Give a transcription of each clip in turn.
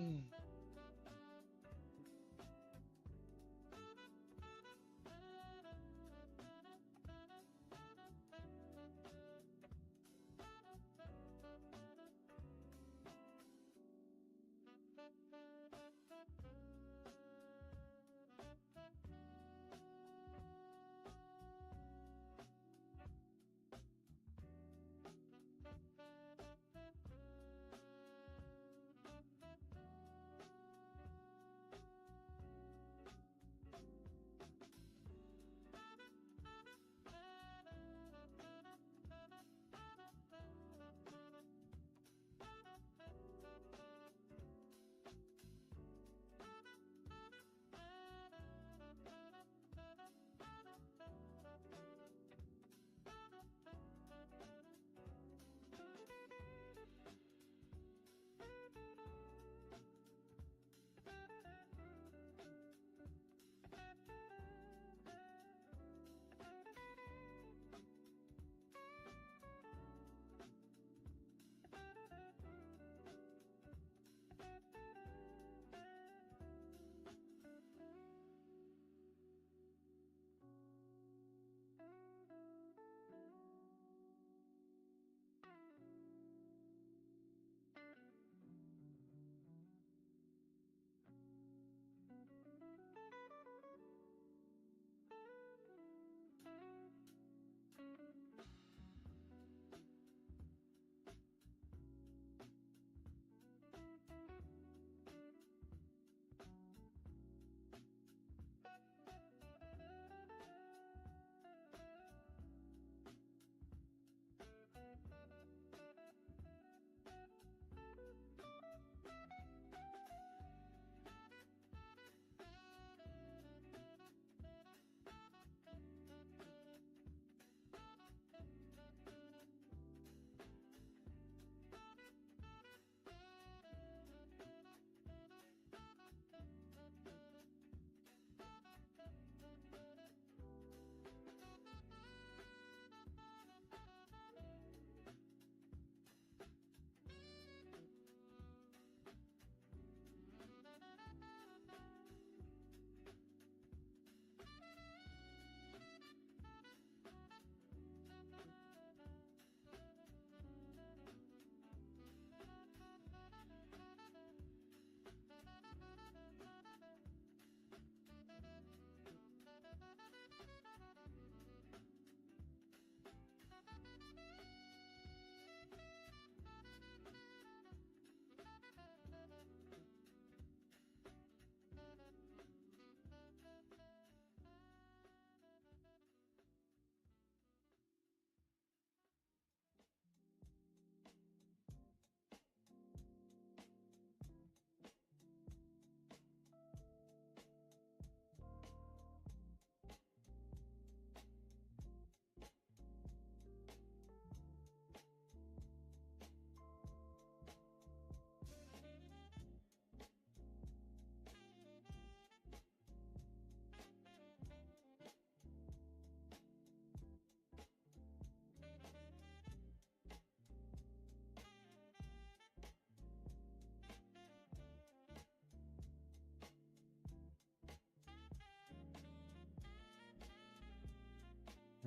Mm.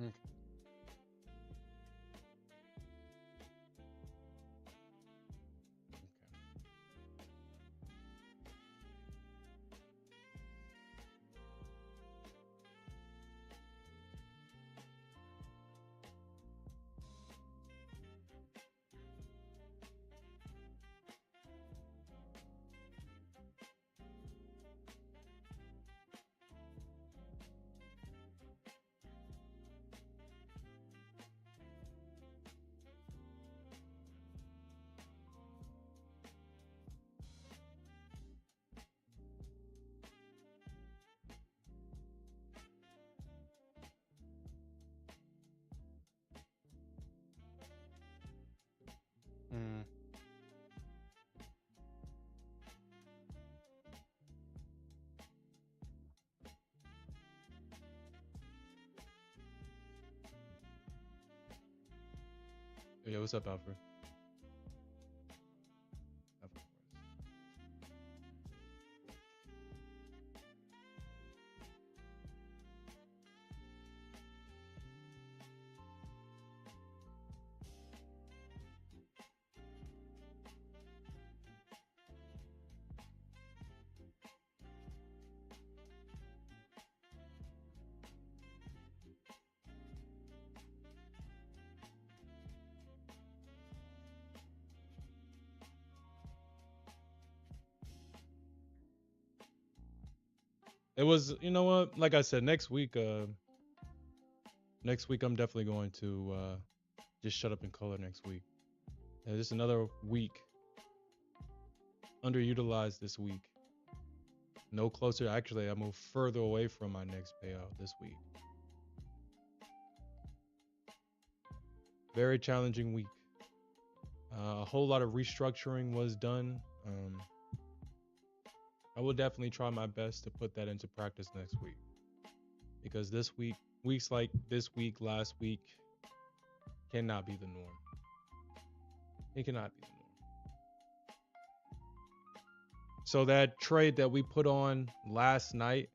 Okay. Okay. Mm. Yeah, what's up, Alfred? Of course. it was, you know what? Like I said, next week I'm definitely going to just shut up and color next week. Just another week underutilized this week. No closer. Actually, I moved further away from my next payout this week. Very challenging week. A whole lot of restructuring was done. I will definitely try my best to put that into practice next week, because this week, weeks like this week, last week, cannot be the norm. It cannot be the norm. So that trade that we put on last night,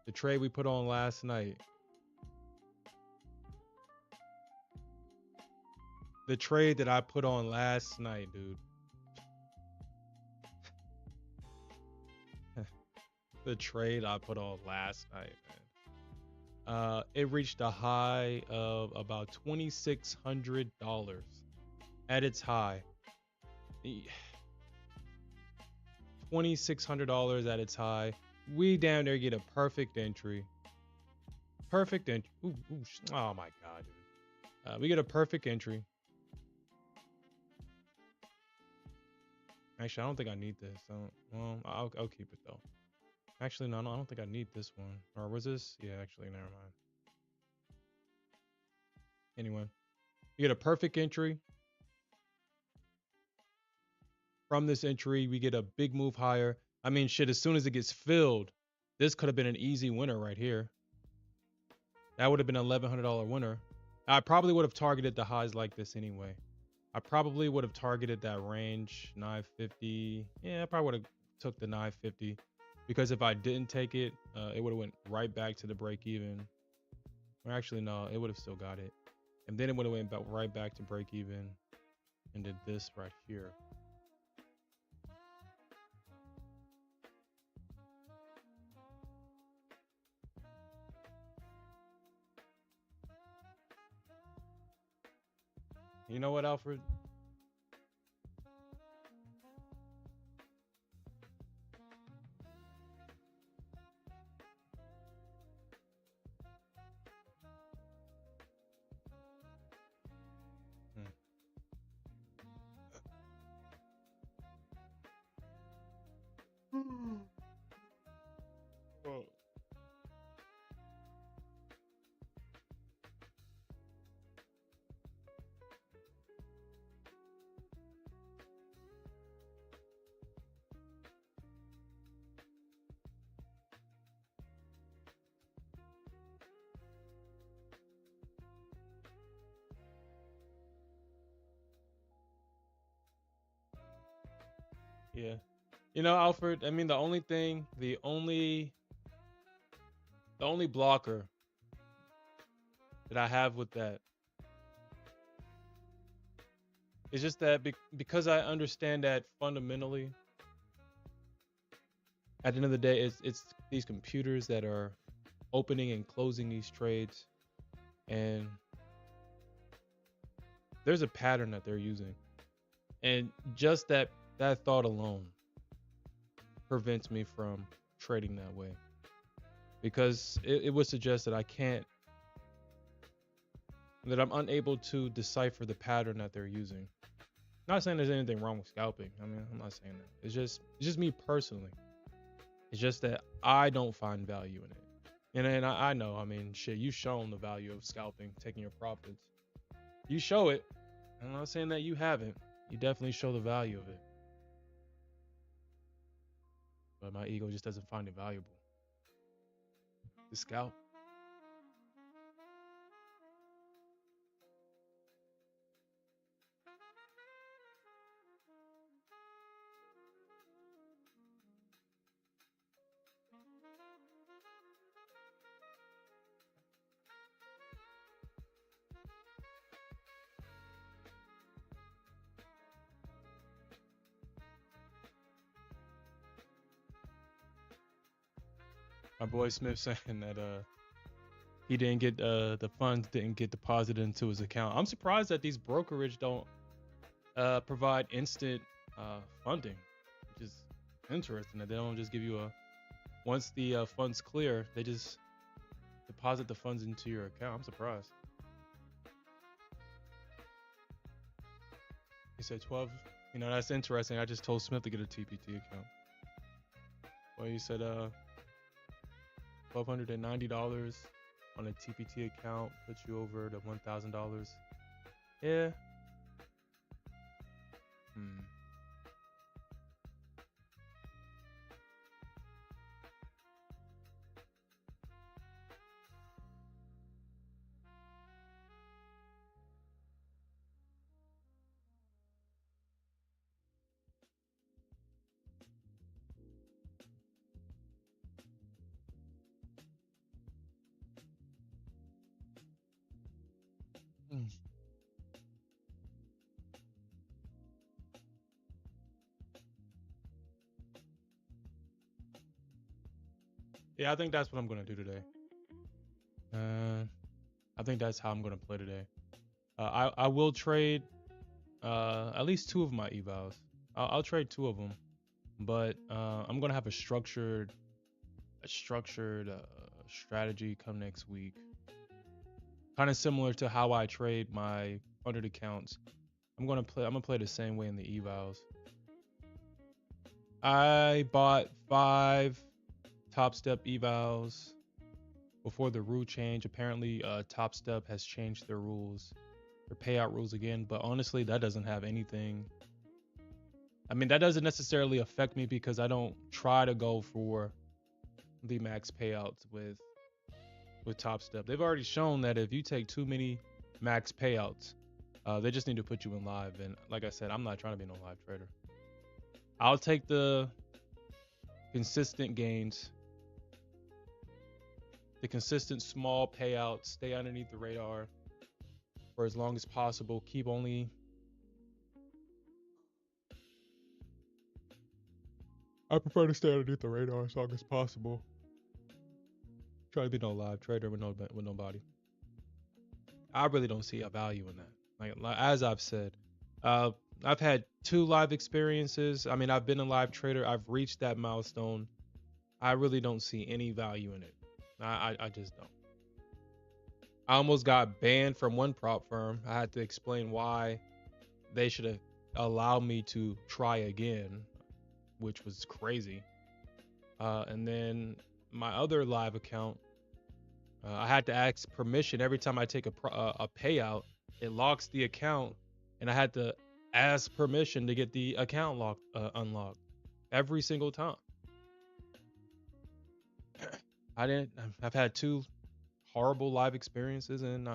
the trade we put on last night, the trade that I put on last night, dude. The trade I put on last night, man. It reached a high of about $2,600 at its high. $2,600 at its high. We down there get a perfect entry. Perfect entry. Ooh, oh my god, dude. We get a perfect entry. Actually, I don't think I need this. Well, I'll keep it though. Actually, no, I don't think I need this one. Or was this? Yeah, actually, never mind. Anyway, you get a perfect entry. From this entry, we get a big move higher. I mean, shit, as soon as it gets filled, this could have been an easy winner right here. That would have been an $1,100 winner. I probably would have targeted the highs like this anyway. I probably would have targeted that range, 950. Yeah, I probably would have took the 950. Because if I didn't take it, it would have went right back to the break even. Or actually, no, it would have still got it. And then it would have went right back to break even and did this right here. You know what, Alfred? Oh. Yeah. You know, Alfred, I mean, the only blocker that I have with that is just that because I understand that fundamentally, at the end of the day, it's these computers that are opening and closing these trades, and there's a pattern that they're using, and just that thought alone prevents me from trading that way, because it would suggest that I'm unable to decipher the pattern that they're using. Not saying there's anything wrong with scalping. I mean, I'm not saying that. It's just me personally. It's just that I don't find value in it. And I know, I mean, shit, you've shown the value of scalping, taking your profits. You show it. I'm not saying that you haven't. You definitely show the value of it. But my ego just doesn't find it valuable to scalp. My boy Smith saying that he didn't get the funds didn't get deposited into his account. I'm surprised that these brokerage don't provide instant funding, which is interesting that they don't just give you once the funds clear, they just deposit the funds into your account. I'm surprised. He said 12. You know, that's interesting. I just told Smith to get a TPT account. Well, he said $1,290 on a TPT account puts you over the $1,000. Yeah. Mm. Yeah, I think that's what I'm gonna do today. I think that's how I'm gonna play today. I will trade at least two of my evals. I'll trade two of them, but I'm gonna have a structured strategy come next week. Kind of similar to how I trade my 100 accounts. I'm gonna play the same way in the evals. I bought 5 Top Step evals before the rule change. Apparently, Top Step has changed their rules, their payout rules again. But honestly, that doesn't have anything. I mean, that doesn't necessarily affect me because I don't try to go for the max payouts with Top Step. They've already shown that if you take too many max payouts, they just need to put you in live. And like I said, I'm not trying to be no live trader. I'll take the consistent gains, the consistent small payouts, stay underneath the radar for as long as possible. Keep only I prefer to stay underneath the radar as long as possible. Try to be no live trader with nobody. I really don't see a value in that. Like as I've said, I've had 2 live experiences. I mean, I've been a live trader. I've reached that milestone. I really don't see any value in it. I just don't. I almost got banned from one prop firm. I had to explain why they should have allowed me to try again, which was crazy. And then my other live account, I had to ask permission every time I take a payout. It locks the account, and I had to ask permission to get the account unlocked every single time. I've had 2 horrible live experiences, and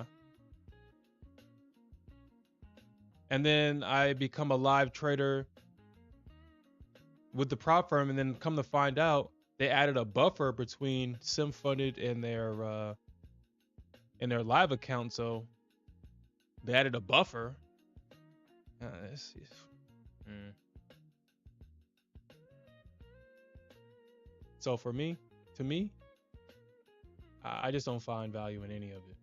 then I become a live trader with the prop firm, and then come to find out they added a buffer between SimFunded and their live account. So they added a buffer. So to me, I just don't find value in any of it.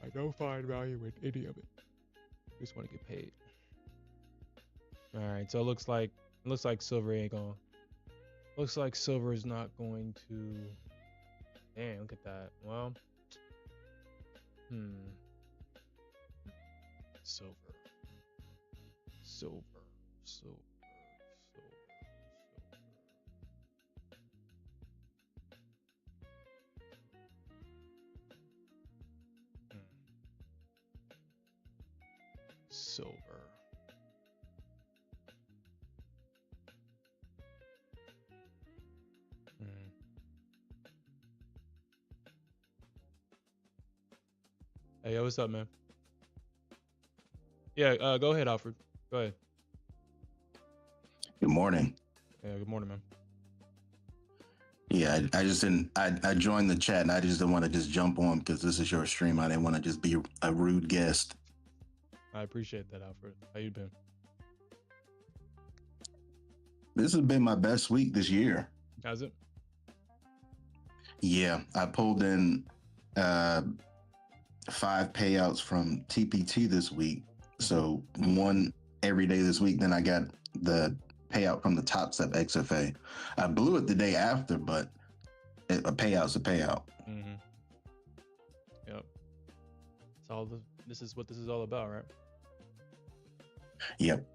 I don't find value in any of it. Just want to get paid. All right, so it looks like silver ain't going. Looks like silver is not going to. Damn, look at that. Well, silver. Silver. Hey, what's up, man? Yeah, go ahead, Alfred. Go ahead. Good morning. Yeah, good morning, man. Yeah, I just didn't. I joined the chat and I just didn't want to just jump on because this is your stream. I didn't want to just be a rude guest. I appreciate that, Alfred. How you been? This has been my best week this year. Has it? Yeah, I pulled in 5 payouts from TPT this week. So 1 every day this week. Then I got the payout from the Top Step XFA. I blew it the day after, but a payout's a payout. Mm-hmm. Yep. It's all this is what this is all about, right? Yep.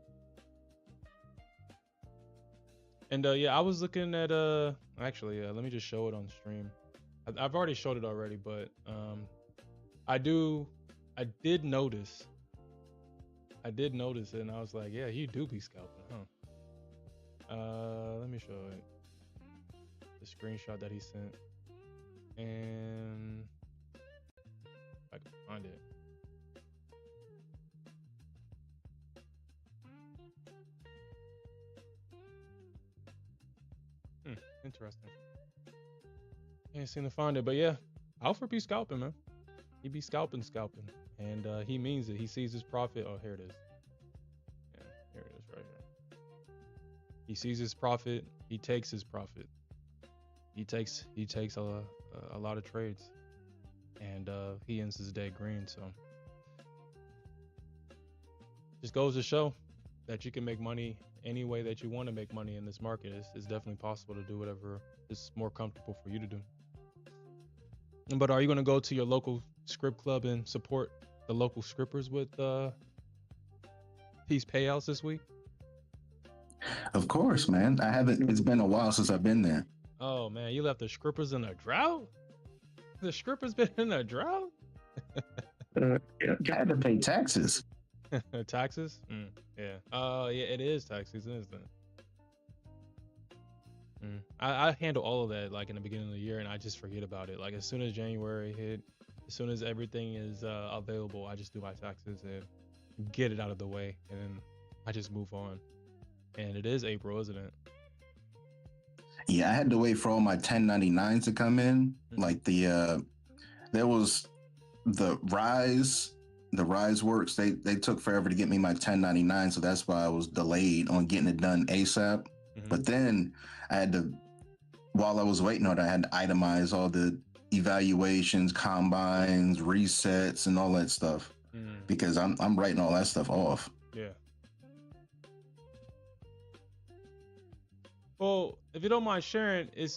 And yeah, I was looking at actually, let me just show it on stream. I've already showed it already, but I did notice it, and I was like, yeah, he do be scalping, huh? Let me show it. The screenshot that he sent, and if I can find it. Interesting. Ain't seen to find it, but yeah, Alfred be scalping, man. He be scalping, and he means it. He sees his profit. Oh, here it is. Yeah, here it is, right here. He sees his profit. He takes his profit. He takes a lot of trades, and he ends his day green. So just goes to show that you can make money any way that you want to make money in this market. It's definitely possible to do whatever is more comfortable for you to do. But are you going to go to your local script club and support the local scrippers with these payouts this week? Of course, man. I haven't. It's been a while since I've been there. Oh man, you left the scrippers in a drought? The scrippers been in a drought? I had to pay taxes. Taxes? Yeah. Yeah, it is tax season, isn't it? I handle all of that like in the beginning of the year, and I just forget about it. Like as soon as January hit, as soon as everything is available, I just do my taxes and get it out of the way, and then I just move on. And it is April, isn't it? Yeah, I had to wait for all my 1099s to come in. Like there was the Rise Works. They took forever to get me my 1099, so that's why I was delayed on getting it done ASAP. But then I had to, while I was waiting on it, I had to itemize all the evaluations, combines, resets, and all that stuff because I'm writing all that stuff off. Yeah. Well, if you don't mind sharing, do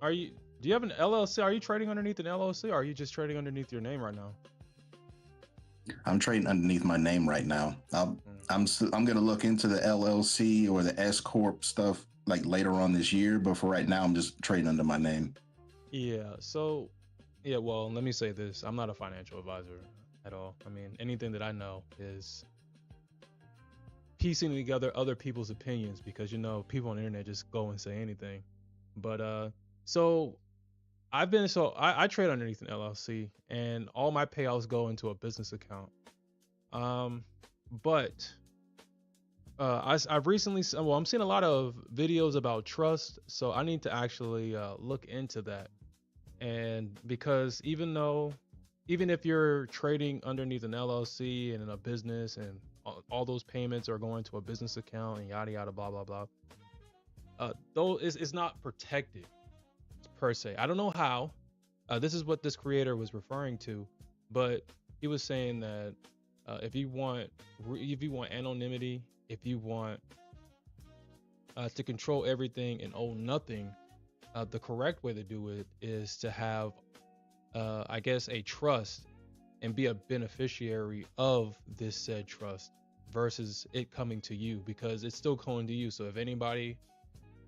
you have an LLC? Are you trading underneath an LLC, or are you just trading underneath your name right now? I'm trading underneath my name right now. I'm gonna look into the LLC or the S Corp stuff like later on this year, but for right now, I'm just trading under my name. Yeah. So, yeah. Well, let me say this: I'm not a financial advisor at all. I mean, anything that I know is piecing together other people's opinions because people on the internet just go and say anything. But so I trade underneath an LLC, and all my payouts go into a business account. But I've recently, I'm seeing a lot of videos about trust, so I need to actually look into that. And because even if you're trading underneath an LLC and in a business, and all those payments are going to a business account and yada yada blah blah blah, though it's not protected per se. I don't know how. This is what this creator was referring to, but he was saying that if you want anonymity, if you want to control everything and own nothing, the correct way to do it is to have, I guess, a trust and be a beneficiary of this said trust versus it coming to you, because it's still going to you. So if anybody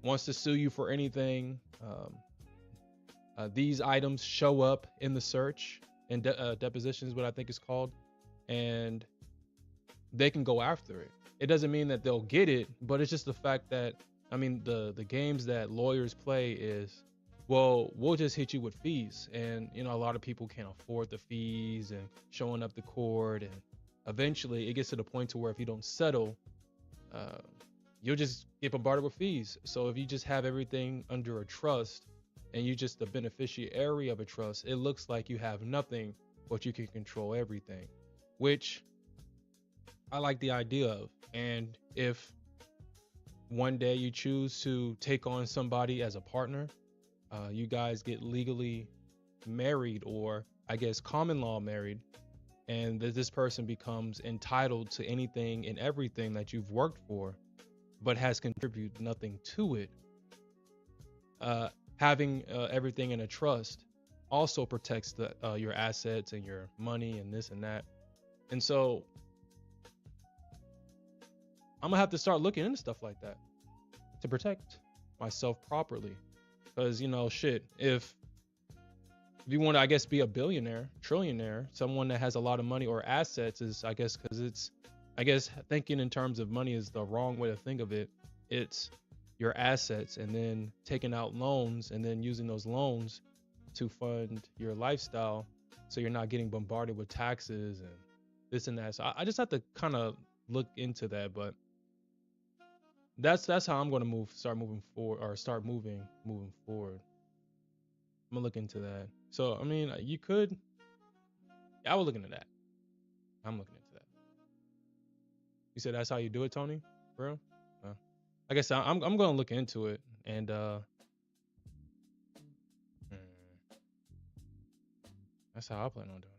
wants to sue you for anything, these items show up in the search and depositions, what I think is called, and they can go after it. It doesn't mean that they'll get it, but it's just the fact that, I mean, the games that lawyers play is, well, we'll just hit you with fees. And, a lot of people can't afford the fees and showing up to court. And eventually it gets to the point to where if you don't settle, you'll just get bombarded with fees. So if you just have everything under a trust and you're just the beneficiary of a trust, it looks like you have nothing, but you can control everything, which I like the idea of. And if one day you choose to take on somebody as a partner, you guys get legally married, or I guess common law married, and this person becomes entitled to anything and everything that you've worked for, but has contributed nothing to it. Having everything in a trust also protects the your assets and your money and this and that. And so I'm gonna have to start looking into stuff like that to protect myself properly. Because shit, if you want to, I guess, be a billionaire, trillionaire, someone that has a lot of money or assets is, I guess, because I guess thinking in terms of money is the wrong way to think of it. It's your assets and then taking out loans and then using those loans to fund your lifestyle, so you're not getting bombarded with taxes and this and that. So I just have to kind of look into that, but that's how I'm going to start moving forward. I'm gonna look into that. So I mean, you could. I would look into that. I'm looking into that. You said that's how you do it, Tony, bro. I guess I'm gonna look into it, and hmm, that's how I plan on doing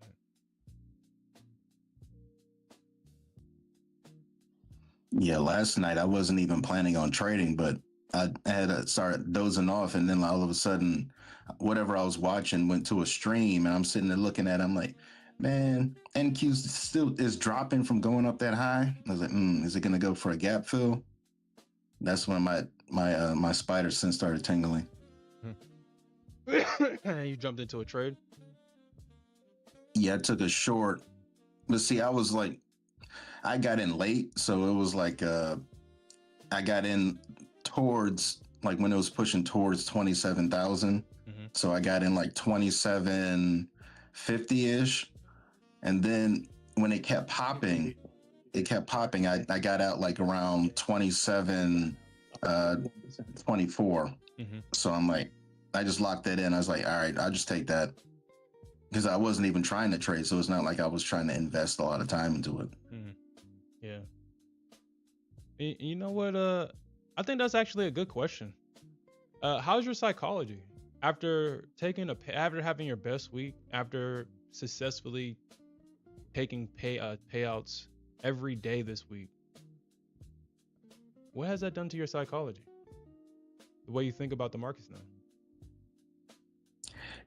it. Yeah, last night I wasn't even planning on trading, but I had to start dozing off, and then all of a sudden, whatever I was watching went to a stream, and I'm sitting there looking at it. I'm like, man, NQ still is dropping from going up that high. I was like, is it gonna go for a gap fill? That's when my spider sense started tingling. You jumped into a trade. Yeah, I took a short, but see, I was like, I got in late, so it was like I got in towards, like, when it was pushing towards 27,000. So I got in like 2750-ish, and then when it kept popping, I got out like around 2724. So I'm like, I just locked that in. I was like, all right, I'll just take that, because I wasn't even trying to trade, so it's not like I was trying to invest a lot of time into it. Yeah. You know what? I think that's actually a good question. How's your psychology after after having your best week, after successfully taking payouts every day this week? What has that done to your psychology? The way you think about the markets now?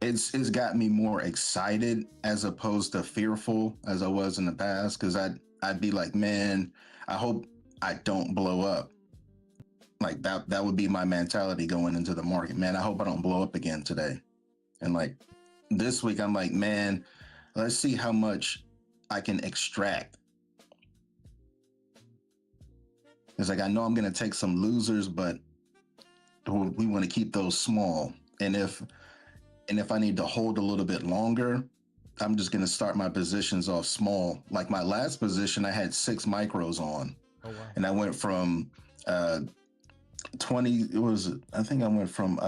It's got me more excited as opposed to fearful as I was in the past, because I'd be like, man, I hope I don't blow up. Like that would be my mentality going into the market. Man, I hope I don't blow up again today. And like this week, I'm like, man, let's see how much I can extract. It's like, I know I'm going to take some losers, but we want to keep those small. And if I need to hold a little bit longer, I'm just going to start my positions off small. Like my last position, I had 6 micros on. Oh, wow. And I went from 20, I think I went from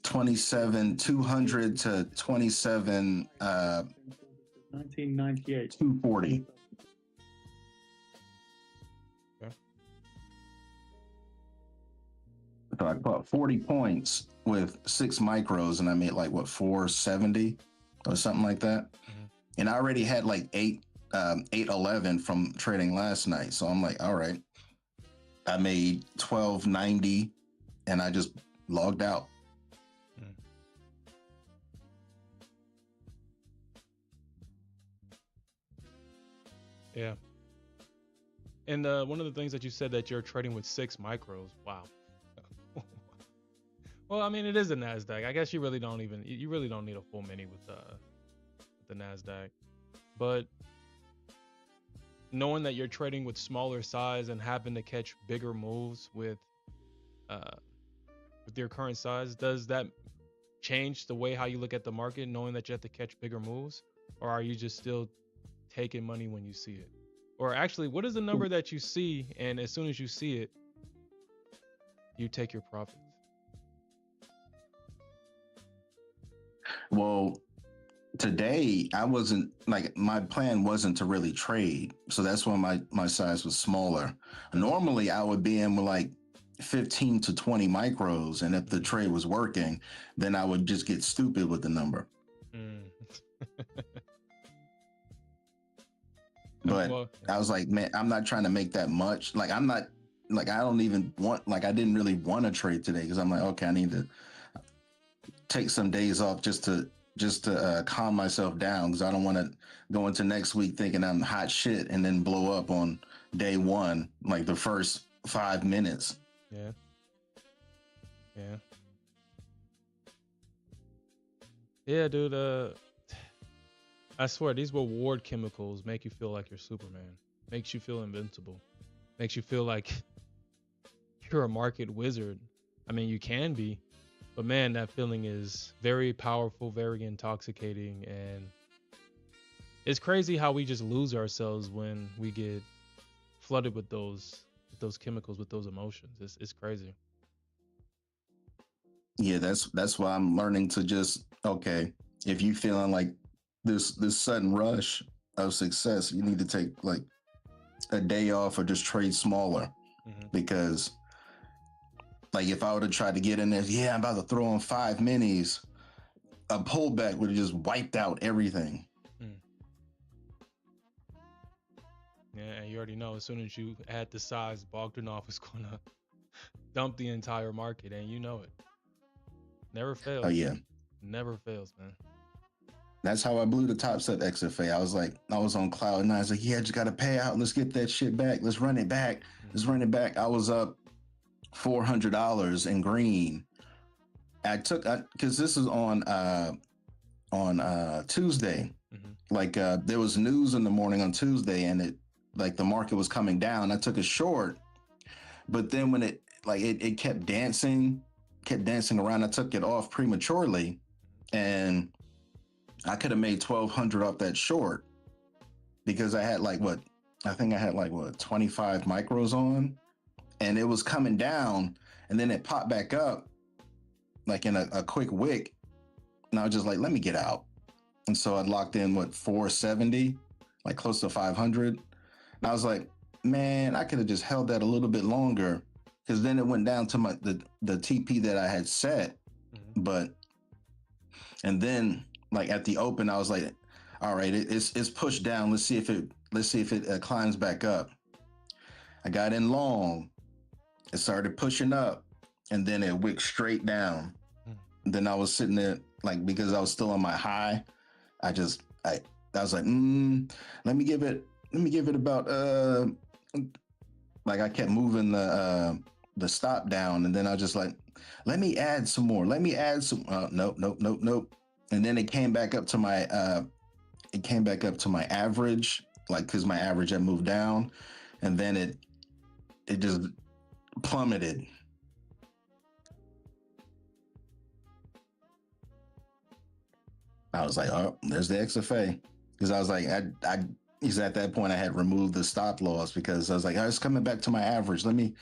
27,200 to 1998 240. Okay. So I bought 40 points with 6 micros, and I made like, what, 470 or something like that. And I already had like 811 from trading last night. So I'm like, all right, I made 1290 and I just logged out. Yeah. And one of the things that you said, that you're trading with 6 micros. Wow. Well, I mean, it is a NASDAQ. I guess you really don't need a full mini with the NASDAQ. But knowing that you're trading with smaller size and having to catch bigger moves with your current size, does that change the way how you look at the market, knowing that you have to catch bigger moves? Or are you just still taking money when you see it? Or actually, what is the number that you see, and as soon as you see it, you take your profits? Well, today I wasn't, like, my plan wasn't to really trade, so that's why my size was smaller. Normally I would be in with like 15 to 20 micros, and if the trade was working, then I would just get stupid with the number. But I was like, man, I'm not trying to make that much. Like, I'm not like I don't even want, like I didn't really want to trade today because I'm like, okay, I need to take some days off just to calm myself down because I don't want to go into next week thinking I'm hot shit and then blow up on day one, like the first 5 minutes. Yeah. Yeah. Yeah, dude. I swear these reward chemicals make you feel like you're Superman. Makes you feel invincible. Makes you feel like you're a market wizard. I mean, you can be, but man, that feeling is very powerful, very intoxicating, and it's crazy how we just lose ourselves when we get flooded with those chemicals, with those emotions. It's crazy. Yeah, that's why I'm learning to just, okay, if you feeling like this sudden rush of success, you need to take like a day off or just trade smaller Hmm. because like if I would have tried to get in there, yeah, I'm about to throw in 5 minis, a pullback would have just wiped out everything. Mm. Yeah, and you already know as soon as you add the size, Bogdanov is gonna dump the entire market, and you know it. Never Oh fails. yeah, Never fails, man. that's how I blew the top set XFA. I was like, I was on cloud nine. I was like, yeah, I just got to pay out. Let's get that shit back. Let's run it back. Let's Hmm. run it back. I was up $400 in green. I took because this is on Tuesday. Hmm. Like there was news in the morning on Tuesday, and it like the market was coming down. I took a short, but then when it kept dancing around. I took it off prematurely, and I could have made 1,200 off that short because I had like what I think I had like what 25 micros on, and it was coming down, and then it popped back up like in a quick wick, and I was just like, let me get out. And so I locked in what 470, like close to 500. And I was like, man, I could have just held that a little bit longer because then it went down to the TP that I had set. Hmm. But and then like at the open, I was like, all right, it's pushed down. Let's see if it climbs back up. I got in long. It started pushing up, and then it wicked straight down. Then I was sitting there like because I was still on my high. I was like, let me give it about like I kept moving the stop down, and then I was just like, let me add some more. Let me add some. Nope, nope, nope, nope. And then it came back up to my average, like because my average had moved down, and then it just plummeted. I was like, oh, there's the XFA. Because I was like, I because at that point I had removed the stop loss because I was like, oh, it's coming back to my average. Let me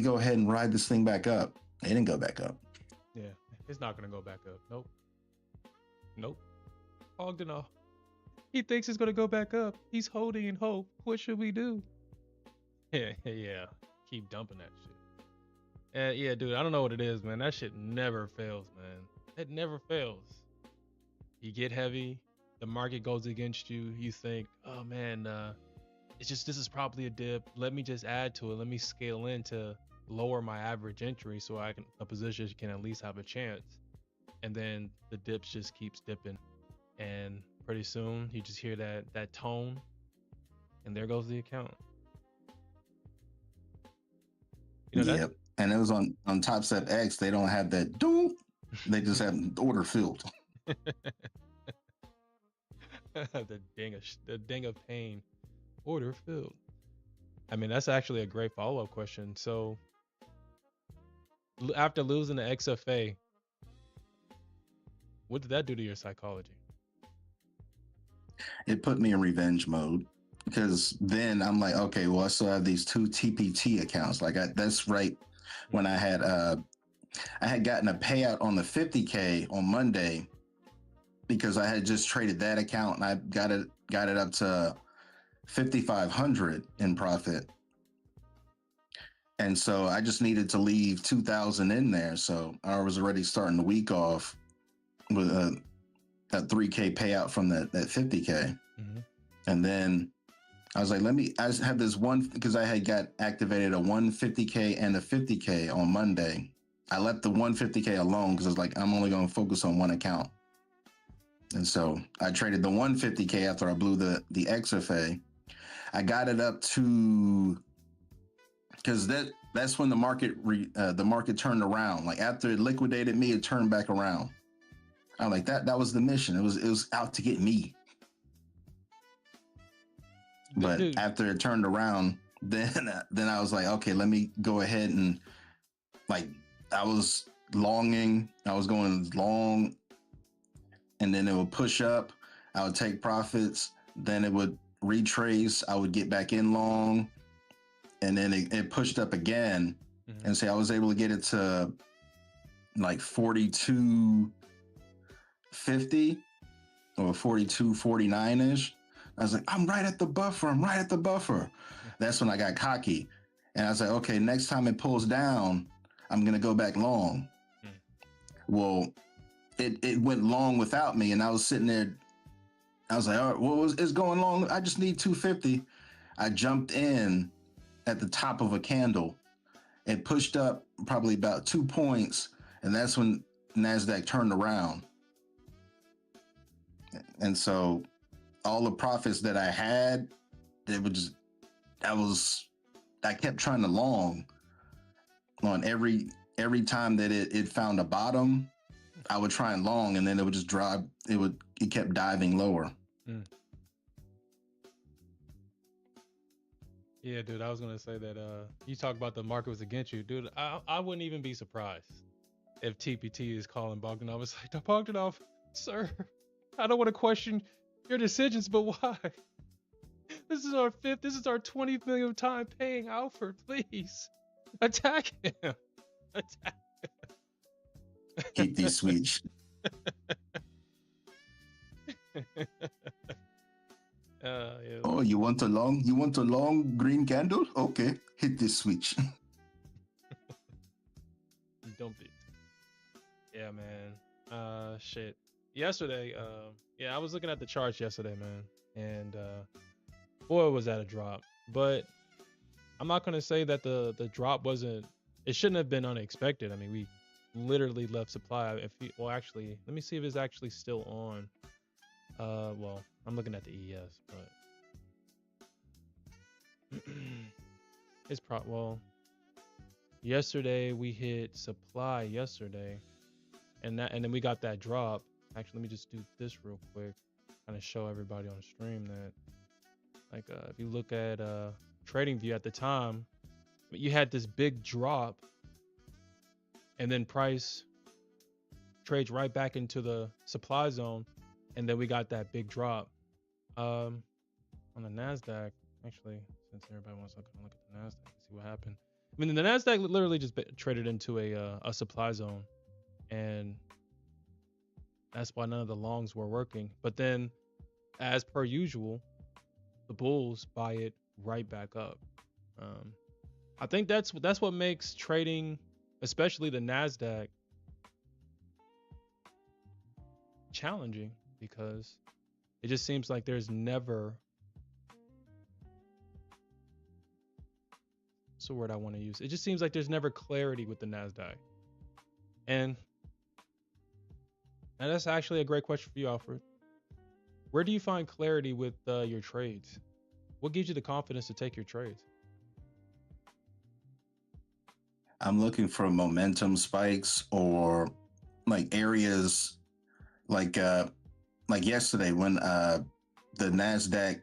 go ahead and ride this thing back up. It didn't go back up. Yeah, it's not gonna go back up. Nope. Nope. Bogdanov. He thinks it's gonna go back up. He's holding in hope. What should we do? Yeah, yeah. Keep dumping that shit. Yeah, dude. I don't know what it is, man. That shit never fails, man. It never fails. You get heavy, the market goes against you. You think, oh man, it's just this is probably a dip. Let me just add to it. Let me scale in to lower my average entry so a position can at least have a chance. And then the dips just keeps dipping, and pretty soon you just hear that tone, and there goes the account. You know Yep. And it was on Top Step X. They don't have that. Doom. They just have order filled. the ding of pain, order filled. I mean, that's actually a great follow-up question. So after losing the XFA, what did that do to your psychology? It put me in revenge mode because then I'm like, okay, well, I still have these two TPT accounts. Like that's right when I had gotten a payout on the 50K on Monday because I had just traded that account and I got it up to 5,500 in profit. And so I just needed to leave 2,000 in there. So I was already starting the week off with a 3K payout from that 50K. Mm-hmm. And then I was like, I just had this one because I had got activated a 150K and a 50K on Monday. I left the 150K alone because I was like, I'm only going to focus on one account. And so I traded the 150K after I blew the XFA. I got it up to, because that's when the market turned around. Like after it liquidated me, it turned back around. I'm like, that was the mission. It was out to get me. But Dude. after it turned around, then I was like, okay, let me go ahead and like I was longing. I was going long, and then it would push up. I would take profits. Then it would retrace. I would get back in long, and then it pushed up again. Mm-hmm. And so I was able to get it to like 42.50 or 42.49 ish. I was like, I'm right at the buffer. That's when I got cocky. And I was like, okay, next time it pulls down, I'm going to go back long. Well, it went long without me. And I was sitting there. I was like, all right, it's going long. I just need 250. I jumped in at the top of a candle. It pushed up probably about 2 points. And that's when NASDAQ turned around. And so all the profits that I had, I kept trying to long on every time that it found a bottom. I would try and long, and then it would just drop. It kept diving lower. Yeah, dude, I was gonna say that you talk about the market was against you, dude. I wouldn't even be surprised if TPT is calling Bogdanov. It's like, Bogdanov, sir, I don't want to question your decisions, but why? This is our 20th millionth time paying Alfred. Please attack him. Attack him. Keep these switch. Yeah. Oh, you want a long green candle? Okay, hit this switch. Dump it. Yeah, man. Shit. Yesterday, yeah, I was looking at the charts yesterday, man, and boy, was that a drop. But I'm not gonna say that the drop wasn't. It shouldn't have been unexpected. I mean, we literally left supply. Actually, let me see if it's actually still on. Well, I'm looking at the ES, but it's yesterday we hit supply yesterday, and then we got that drop. Actually, let me just do this real quick, kind of show everybody on stream that, like, if you look at TradingView at the time, you had this big drop, and then price trades right back into the supply zone, and then we got that big drop. On the NASDAQ, actually, since everybody wants to look at the NASDAQ and see what happened. I mean, the NASDAQ literally just traded into a supply zone, and that's why none of the longs were working. But then, as per usual, the bulls buy it right back up. I think that's what makes trading, especially the NASDAQ, challenging, because it just seems like there's never, what's the word I want to use? It just seems like there's never clarity with the NASDAQ. And that's actually a great question for you, Alfred. Where do you find clarity with your trades? What gives you the confidence to take your trades? I'm looking for momentum spikes, or like areas like yesterday when the NASDAQ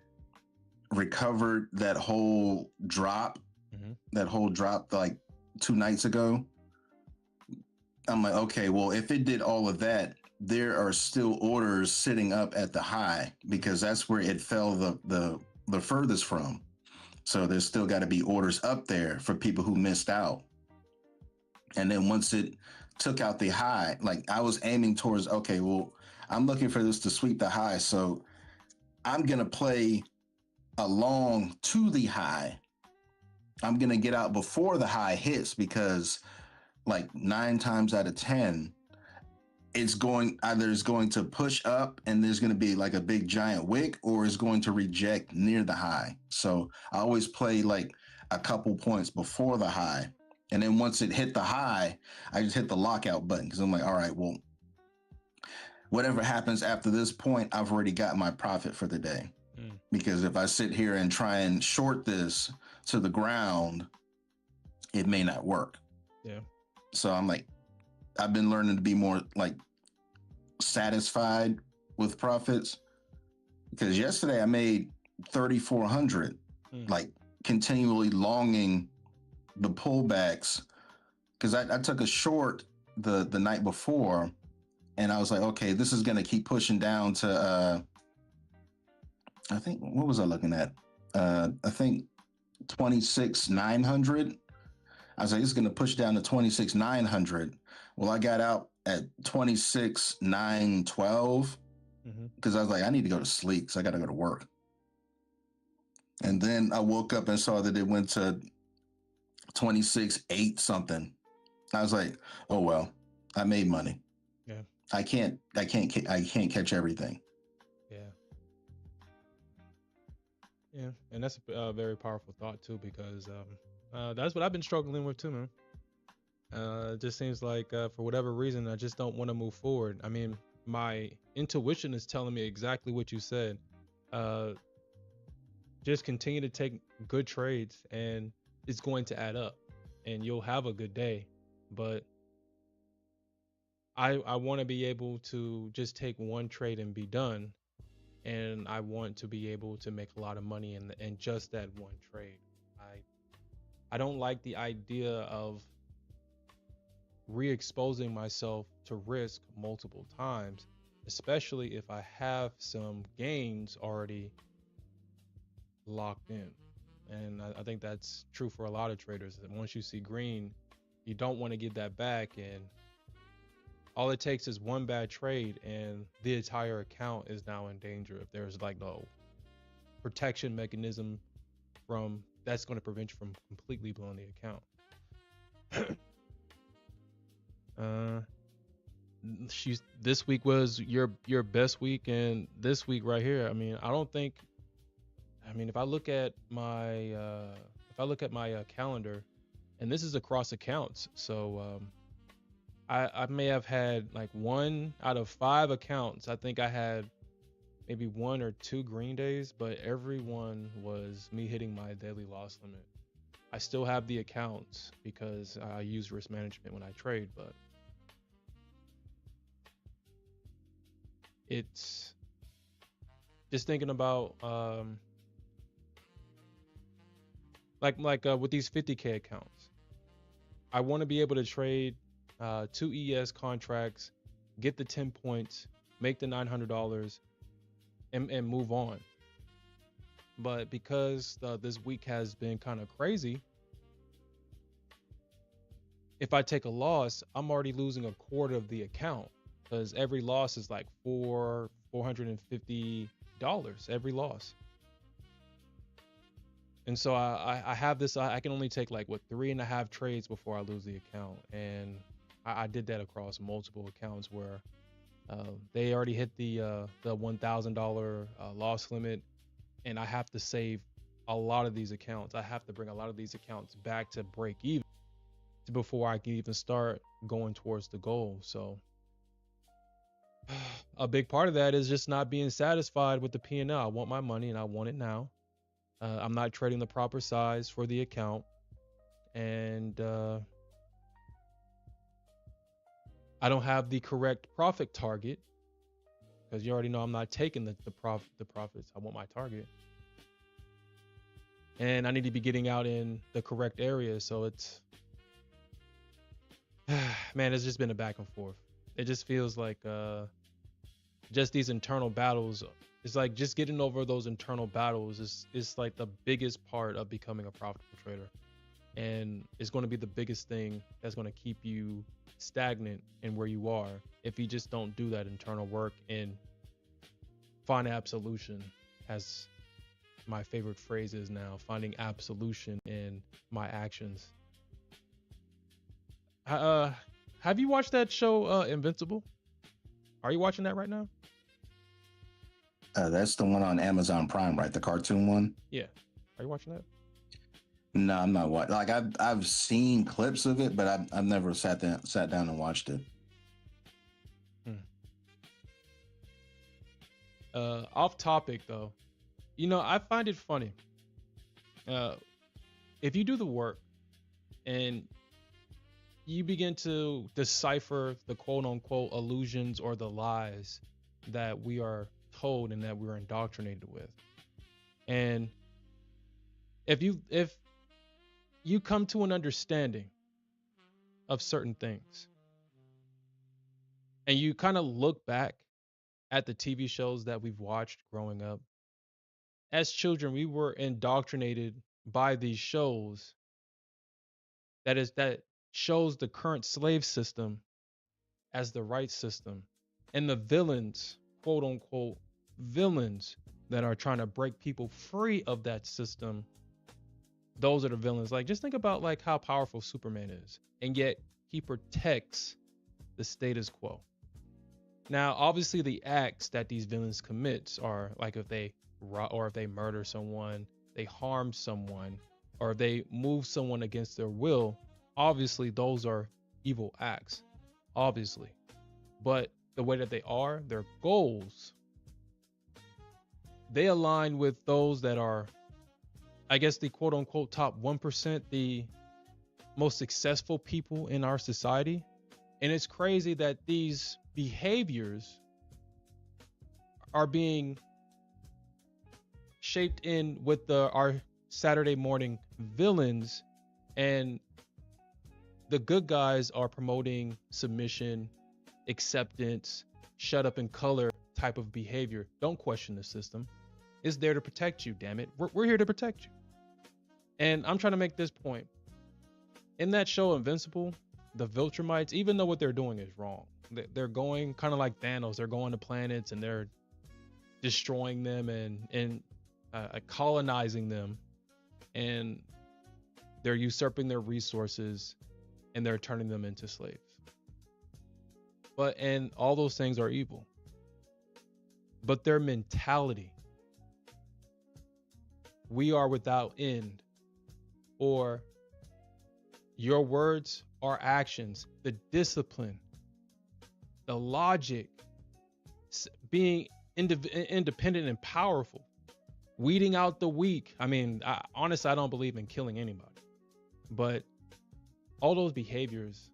recovered that whole drop, like 2 nights ago. I'm like, okay, well, if it did all of that, there are still orders sitting up at the high, because that's where it fell the furthest from. So there's still got to be orders up there for people who missed out. And then once it took out the high, like I was aiming towards, okay, well, I'm looking for this to sweep the high. So I'm going to play along to the high. I'm going to get out before the high hits, because like 9 times out of 10, it's going either it's going to push up and there's going to be like a big giant wick, or it's going to reject near the high. So I always play like a couple points before the high. And then once it hit the high, I just hit the lockout button because I'm like, all right, well, whatever happens after this point, I've already got my profit for the day. Because if I sit here and try and short this to the ground, it may not work. Yeah. So I'm like, I've been learning to be more like satisfied with profits, because yesterday I made 3,400, like continually longing the pullbacks, because I took a short the night before, and I was like, okay, this is gonna keep pushing down to I think, what was I looking at? I think 26,900. I was like, it's gonna push down to 26,900. Well, I got out at 26,912 because I was like, I need to go to sleep because I got to go to work. And then I woke up and saw that it went to 26,8 something. I was like, oh well, I made money. Yeah. I can't catch everything. Yeah. Yeah, and that's a very powerful thought too, because that's what I've been struggling with too, man. It just seems like for whatever reason, I just don't want to move forward. I mean, my intuition is telling me exactly what you said. Just continue to take good trades, and it's going to add up, and you'll have a good day. But I want to be able to just take one trade and be done, and I want to be able to make a lot of money in just that one trade. I don't like the idea of re-exposing myself to risk multiple times, especially if I have some gains already locked in. And I think that's true for a lot of traders, that once you see green, you don't want to give that back, and all it takes is one bad trade and the entire account is now in danger if there's like no protection mechanism from that's going to prevent you from completely blowing the account. This week was your best week, and this week right here, I mean, if I look at my calendar, and this is across accounts, so I may have had like 1 out of 5 accounts. I think I had maybe 1 or 2 green days, but every one was me hitting my daily loss limit. I still have the accounts because I use risk management when I trade, but it's just thinking about with these 50K accounts, I want to be able to trade 2 ES contracts, get the 10 points, make the $900, and move on. But because this week has been kind of crazy, if I take a loss, I'm already losing a quarter of the account, because every loss is like $450 every loss. And so I have this, I can only take like 3.5 trades before I lose the account. And I did that across multiple accounts where they already hit the $1,000 loss limit, and I have to save a lot of these accounts. I have to bring a lot of these accounts back to break even before I can even start going towards the goal. So a big part of that is just not being satisfied with the P&L. I want my money and I want it now. I'm not trading the proper size for the account, and I don't have the correct profit target, because you already know I'm not taking the profits. I want my target, and I need to be getting out in the correct area. So it's man, it's just been a back and forth. It just feels like just these internal battles. It's like just getting over those internal battles is like the biggest part of becoming a profitable trader, and it's going to be the biggest thing that's going to keep you stagnant in where you are if you just don't do that internal work and find absolution, as my favorite phrase is now, finding absolution in my actions. Have you watched that show Invincible? Are you watching that right now? That's the one on Amazon Prime, right? The cartoon one. Yeah. Are you watching that? No, I'm not watching. Like I've seen clips of it, but I've never sat down and watched it. Off topic though, I find it funny. If you do the work and you begin to decipher the quote unquote illusions or the lies that we are told and that we're indoctrinated with, and if you come to an understanding of certain things and you kind of look back at the TV shows that we've watched growing up, as children, we were indoctrinated by these shows that shows the current slave system as the right system. And the villains, quote unquote, villains that are trying to break people free of that system, those are the villains. Like, just think about like how powerful Superman is, and yet he protects the status quo. Now, obviously, the acts that these villains commit are like if they murder someone, they harm someone, or if they move someone against their will. Obviously, those are evil acts, obviously. But the way that they are, their goals, they align with those that are, I guess, the quote unquote top 1%, the most successful people in our society. And it's crazy that these behaviors are being shaped in with our Saturday morning villains, and the good guys are promoting submission, acceptance, shut up and color type of behavior. Don't question the system. It's there to protect you, damn it. We're here to protect you. And I'm trying to make this point. In that show Invincible, the Viltrumites, even though what they're doing is wrong, they're going kind of like Thanos. They're going to planets and they're destroying them and colonizing them, and they're usurping their resources and they're turning them into slaves. And all those things are evil. But their mentality, we are without end, or your words are actions, the discipline, the logic, being independent and powerful, weeding out the weak. I mean, honestly, I don't believe in killing anybody, but all those behaviors,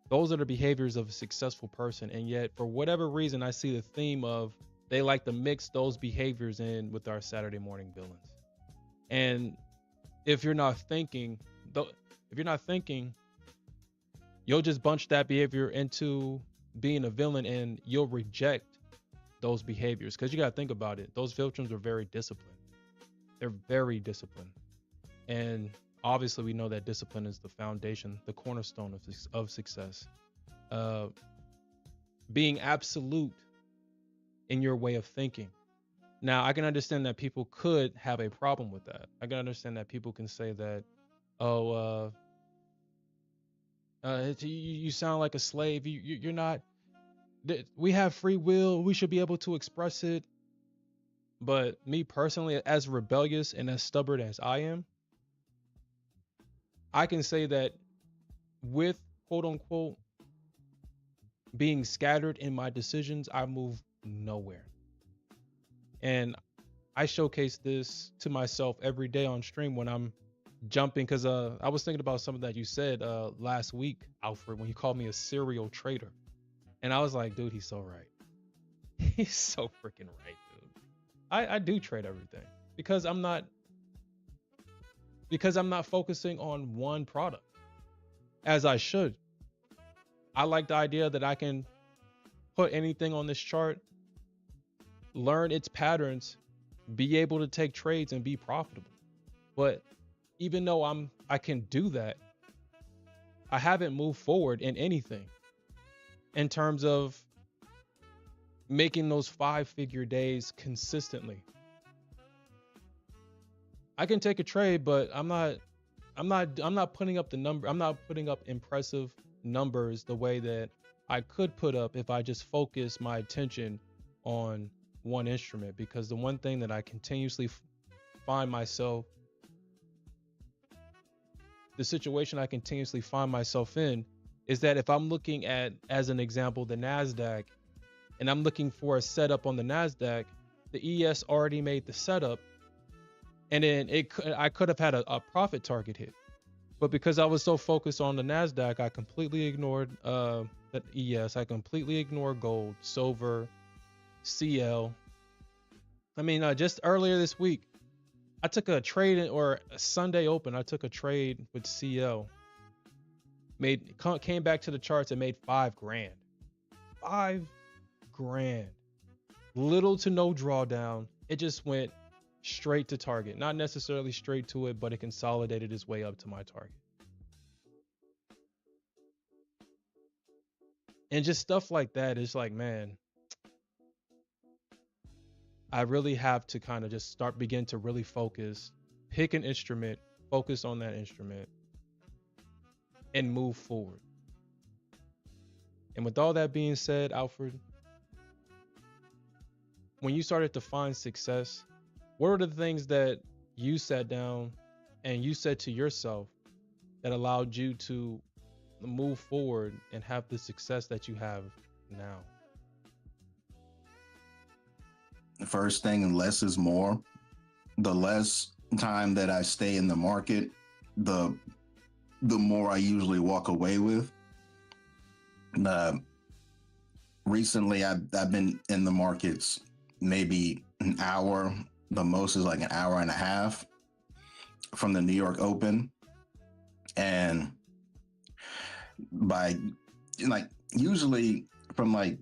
those are the behaviors of a successful person. And yet, for whatever reason, I see the theme of they like to mix those behaviors in with our Saturday morning villains. And if you're not thinking, you'll just bunch that behavior into being a villain, and you'll reject those behaviors. Because you got to think about it. Those Viltrums are very disciplined. They're very disciplined. And obviously, we know that discipline is the foundation, the cornerstone of success. Being absolute in your way of thinking. Now, I can understand that people could have a problem with that. I can understand that people can say that, you sound like a slave. You're not. We have free will. We should be able to express it. But me personally, as rebellious and as stubborn as I am, I can say that with quote unquote being scattered in my decisions, I move nowhere. And I showcase this to myself every day on stream when I'm jumping, because I was thinking about something that you said last week, Alfred, when you called me a serial traitor. And I was like, dude, he's so right. He's so freaking right, dude. I do trade everything because I'm not focusing on one product as I should. I like the idea that I can put anything on this chart, learn its patterns, be able to take trades and be profitable. But even though I can do that, I haven't moved forward in anything in terms of making those 5-figure days consistently. I can take a trade, but I'm not putting up the number. I'm not putting up impressive numbers the way that I could put up if I just focus my attention on one instrument. Because the one thing that I continuously find myself, the situation I continuously find myself in, is that if I'm looking at, as an example, the NASDAQ, and I'm looking for a setup on the NASDAQ, the ES already made the setup, and then I could have had a profit target hit. But because I was so focused on the NASDAQ, I completely ignored the ES. I completely ignored gold, silver, CL. I mean, just earlier this week, I took a trade, or a Sunday open, I took a trade with CL. Came back to the charts and made $5,000. $5,000. Little to no drawdown. It just went straight to target. Not necessarily straight to it, but it consolidated its way up to my target. And just stuff like that is like, man, I really have to kind of just begin to really focus, pick an instrument, focus on that instrument, and move forward. And with all that being said, Alfred, when you started to find success, what are the things that you sat down and you said to yourself that allowed you to move forward and have the success that you have now? The first thing, less is more. The less time that I stay in the market, the more I usually walk away with. Recently, I've been in the markets maybe an hour. The most is like an hour and a half from the New York Open. And by like usually from like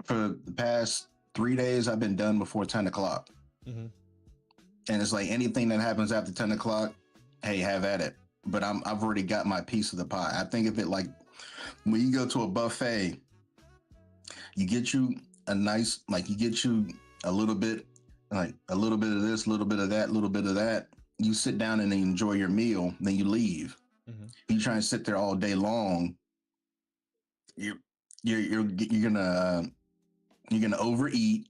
for the past 3 days, I've been done before 10 o'clock. Mm-hmm. And it's like anything that happens after 10 o'clock, hey, have at it. But I've already got my piece of the pie. I think of it like when you go to a buffet, you get you a nice, like you get you a little bit, like a little bit of this, a little bit of that, a little bit of that. You sit down and enjoy your meal, then you leave. Mm-hmm. You try and sit there all day long. You're gonna overeat.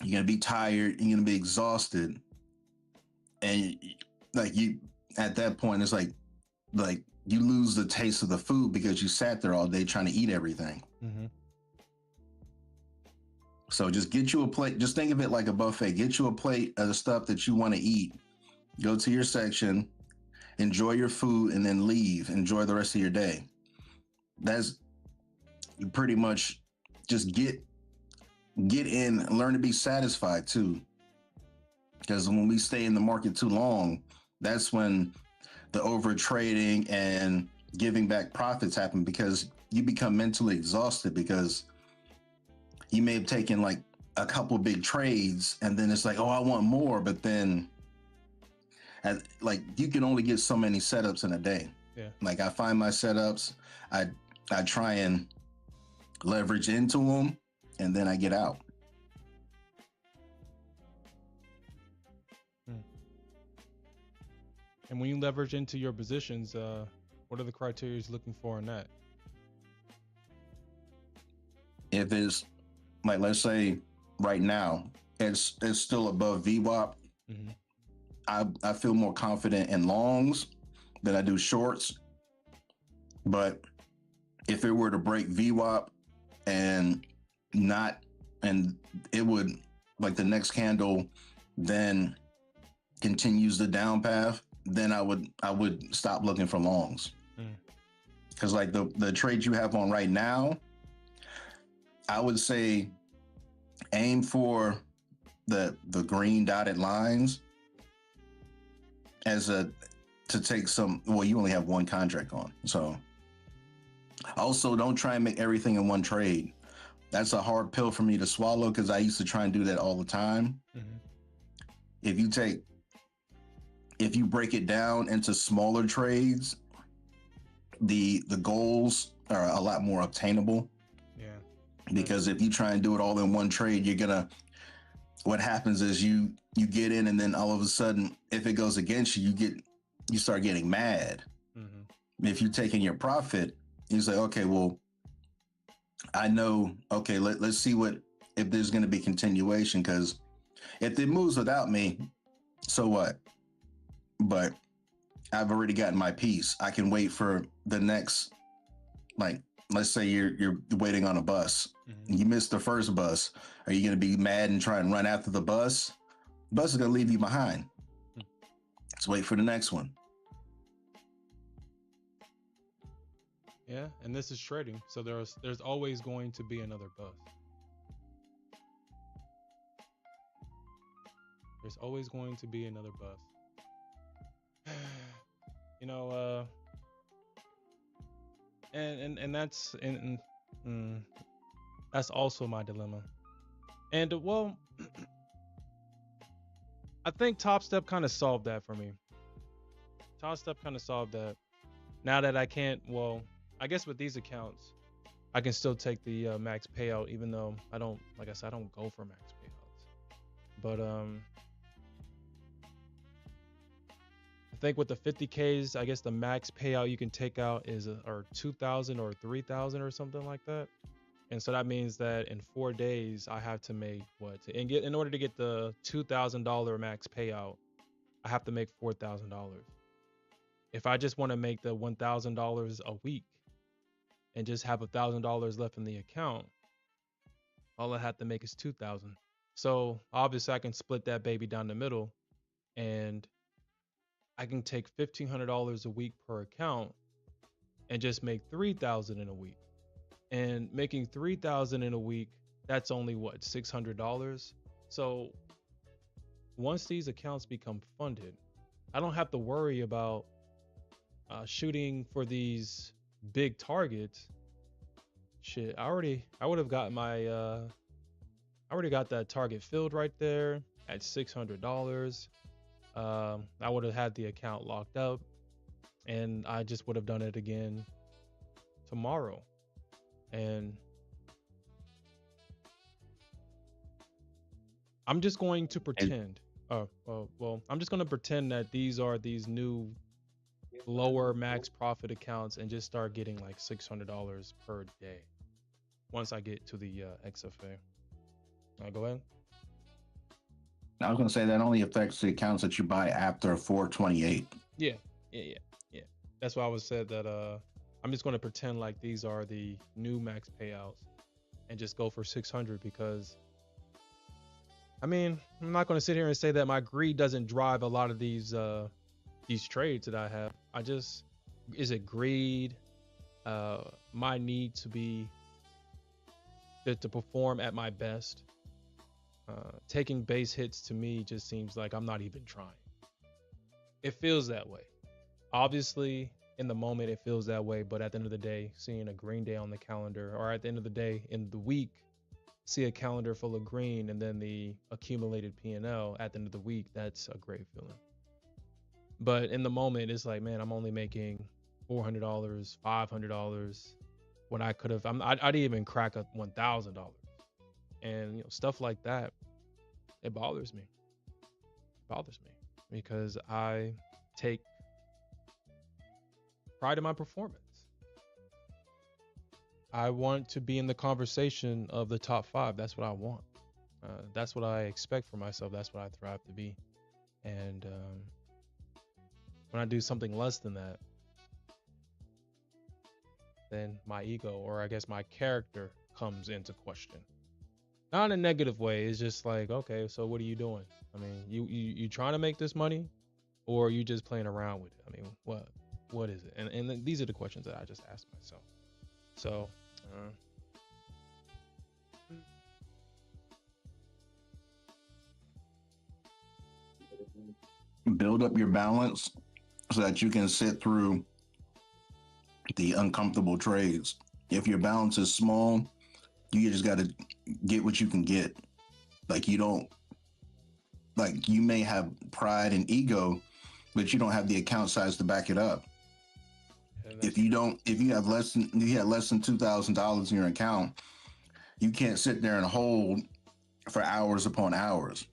You're gonna be tired. You're gonna be exhausted, and like you at that point, it's like you lose the taste of the food because you sat there all day trying to eat everything. Mm-hmm. So just get you a plate. Just think of it like a buffet. Get you a plate of the stuff that you want to eat. Go to your section, enjoy your food, and then leave. Enjoy the rest of your day. That's pretty much just get in and learn to be satisfied too. Because when we stay in the market too long, that's when the over trading and giving back profits happen, because you become mentally exhausted, because you may have taken like a couple big trades and then it's like, oh, I want more. But then like you can only get so many setups in a day. Yeah. Like I find my setups, I try and leverage into them, and then I get out. And when you leverage into your positions, what are the criteria you're looking for in that? If it's like, let's say right now, it's still above VWAP. Mm-hmm. I feel more confident in longs than I do shorts. But if it were to break VWAP and it would, like the next candle then continues the down path, then I would stop looking for longs. Because like the trades you have on right now, I would say aim for the green dotted lines to take some. Well, you only have one contract on, so also don't try and make everything in one trade. That's a hard pill for me to swallow, because I used to try and do that all the time. Mm-hmm. If you break it down into smaller trades, the goals are a lot more obtainable. Yeah. Because if you try and do it all in one trade, what happens is you get in, and then all of a sudden, if it goes against you, you start getting mad. Mm-hmm. If you're taking your profit, you say, okay, well, I know, okay, let's see what if there's going to be continuation, because if it moves without me, so what? But I've already gotten my piece. I can wait for the next, like, let's say you're waiting on a bus. Mhm. You missed the first bus. Are you going to be mad and try and run after the bus? Bus is going to leave you behind. Hmm. Let's wait for the next one. Yeah, and this is trading, so there's always going to be another bus. There's always going to be another bus. You know, and that's mm, that's also my dilemma. And well, I think Top Step kind of solved that for me. Top Step kind of solved that. Now that I can't, well, I guess with these accounts, I can still take the max payout, even though I don't, like I said, I don't go for max payouts. But I think with the 50Ks, I guess the max payout you can take out is or 2,000 or 3,000 or something like that. And so that means that in 4 days I have to make what? And in order to get the $2,000 max payout, I have to make $4,000. If I just want to make the $1,000 a week and just have $1,000 left in the account, all I have to make is 2,000. So obviously I can split that baby down the middle, and I can take $1,500 a week per account and just make 3,000 in a week. And making 3,000 in a week, that's only what, $600. So once these accounts become funded, I don't have to worry about shooting for these big targets. Shit, I would have got my I already got that target filled right there at $600. I would have had the account locked up, and I just would have done it again tomorrow. And I'm just going to pretend. Well, I'm just going to pretend that these are these new lower max profit accounts and just start getting like $600 per day once I get to the XFA. Go ahead. I was going to say that only affects the accounts that you buy after 428. Yeah. That's why I was said that I'm just going to pretend like these are the new max payouts and just go for 600, because I mean, I'm not going to sit here and say that my greed doesn't drive a lot of these trades that I have. Is it greed? My need to be to perform at my best. Taking base hits to me just seems like I'm not even trying. It feels that way. Obviously, in the moment, it feels that way. But at the end of the day, seeing a green day on the calendar, or at the end of the day in the week, see a calendar full of green and then the accumulated P&L at the end of the week, that's a great feeling. But in the moment, it's like, man, I'm only making $400, $500 when I could have. I'd even crack up $1,000, and stuff like that. It bothers me. Because I take pride in my performance. I want to be in the conversation of the top 5. That's what I want. That's what I expect for myself. That's what I thrive to be. And when I do something less than that, then my ego, or I guess my character, comes into question. Not in a negative way. It's just like, okay, so what are you doing? I mean, you trying to make this money, or are you just playing around with it? I mean, what is it? And these are the questions that I just asked myself. So build up your balance so that you can sit through the uncomfortable trades. If your balance is small, you just got to get what you can get. Like, you may have pride and ego, but you don't have the account size to back it up. If you have less than $2,000 in your account, you can't sit there and hold for hours upon hours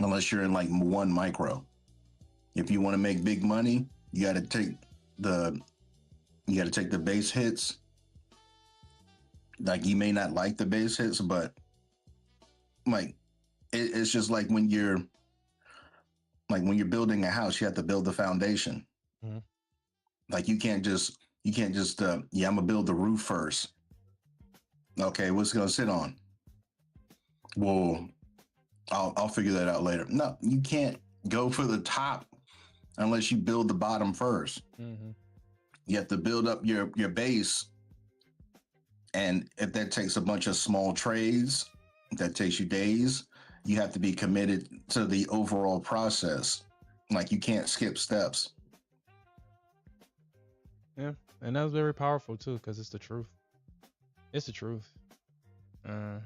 unless you're in like one micro. If you want to make big money, you got to take the base hits Like you may not like the base hits, but like it's just like when you're building a house, you have to build the foundation. Mhm. Like you can't just yeah, I'm gonna build the roof first. Okay, what's it gonna sit on? Well, I'll figure that out later. No, you can't go for the top unless you build the bottom first. Mhm. You have to build up your base, and if that takes a bunch of small trades, that takes you days. You have to be committed to the overall process. Like you can't skip steps. Yeah, and that's very powerful too, because it's the truth. It's the truth. Uh,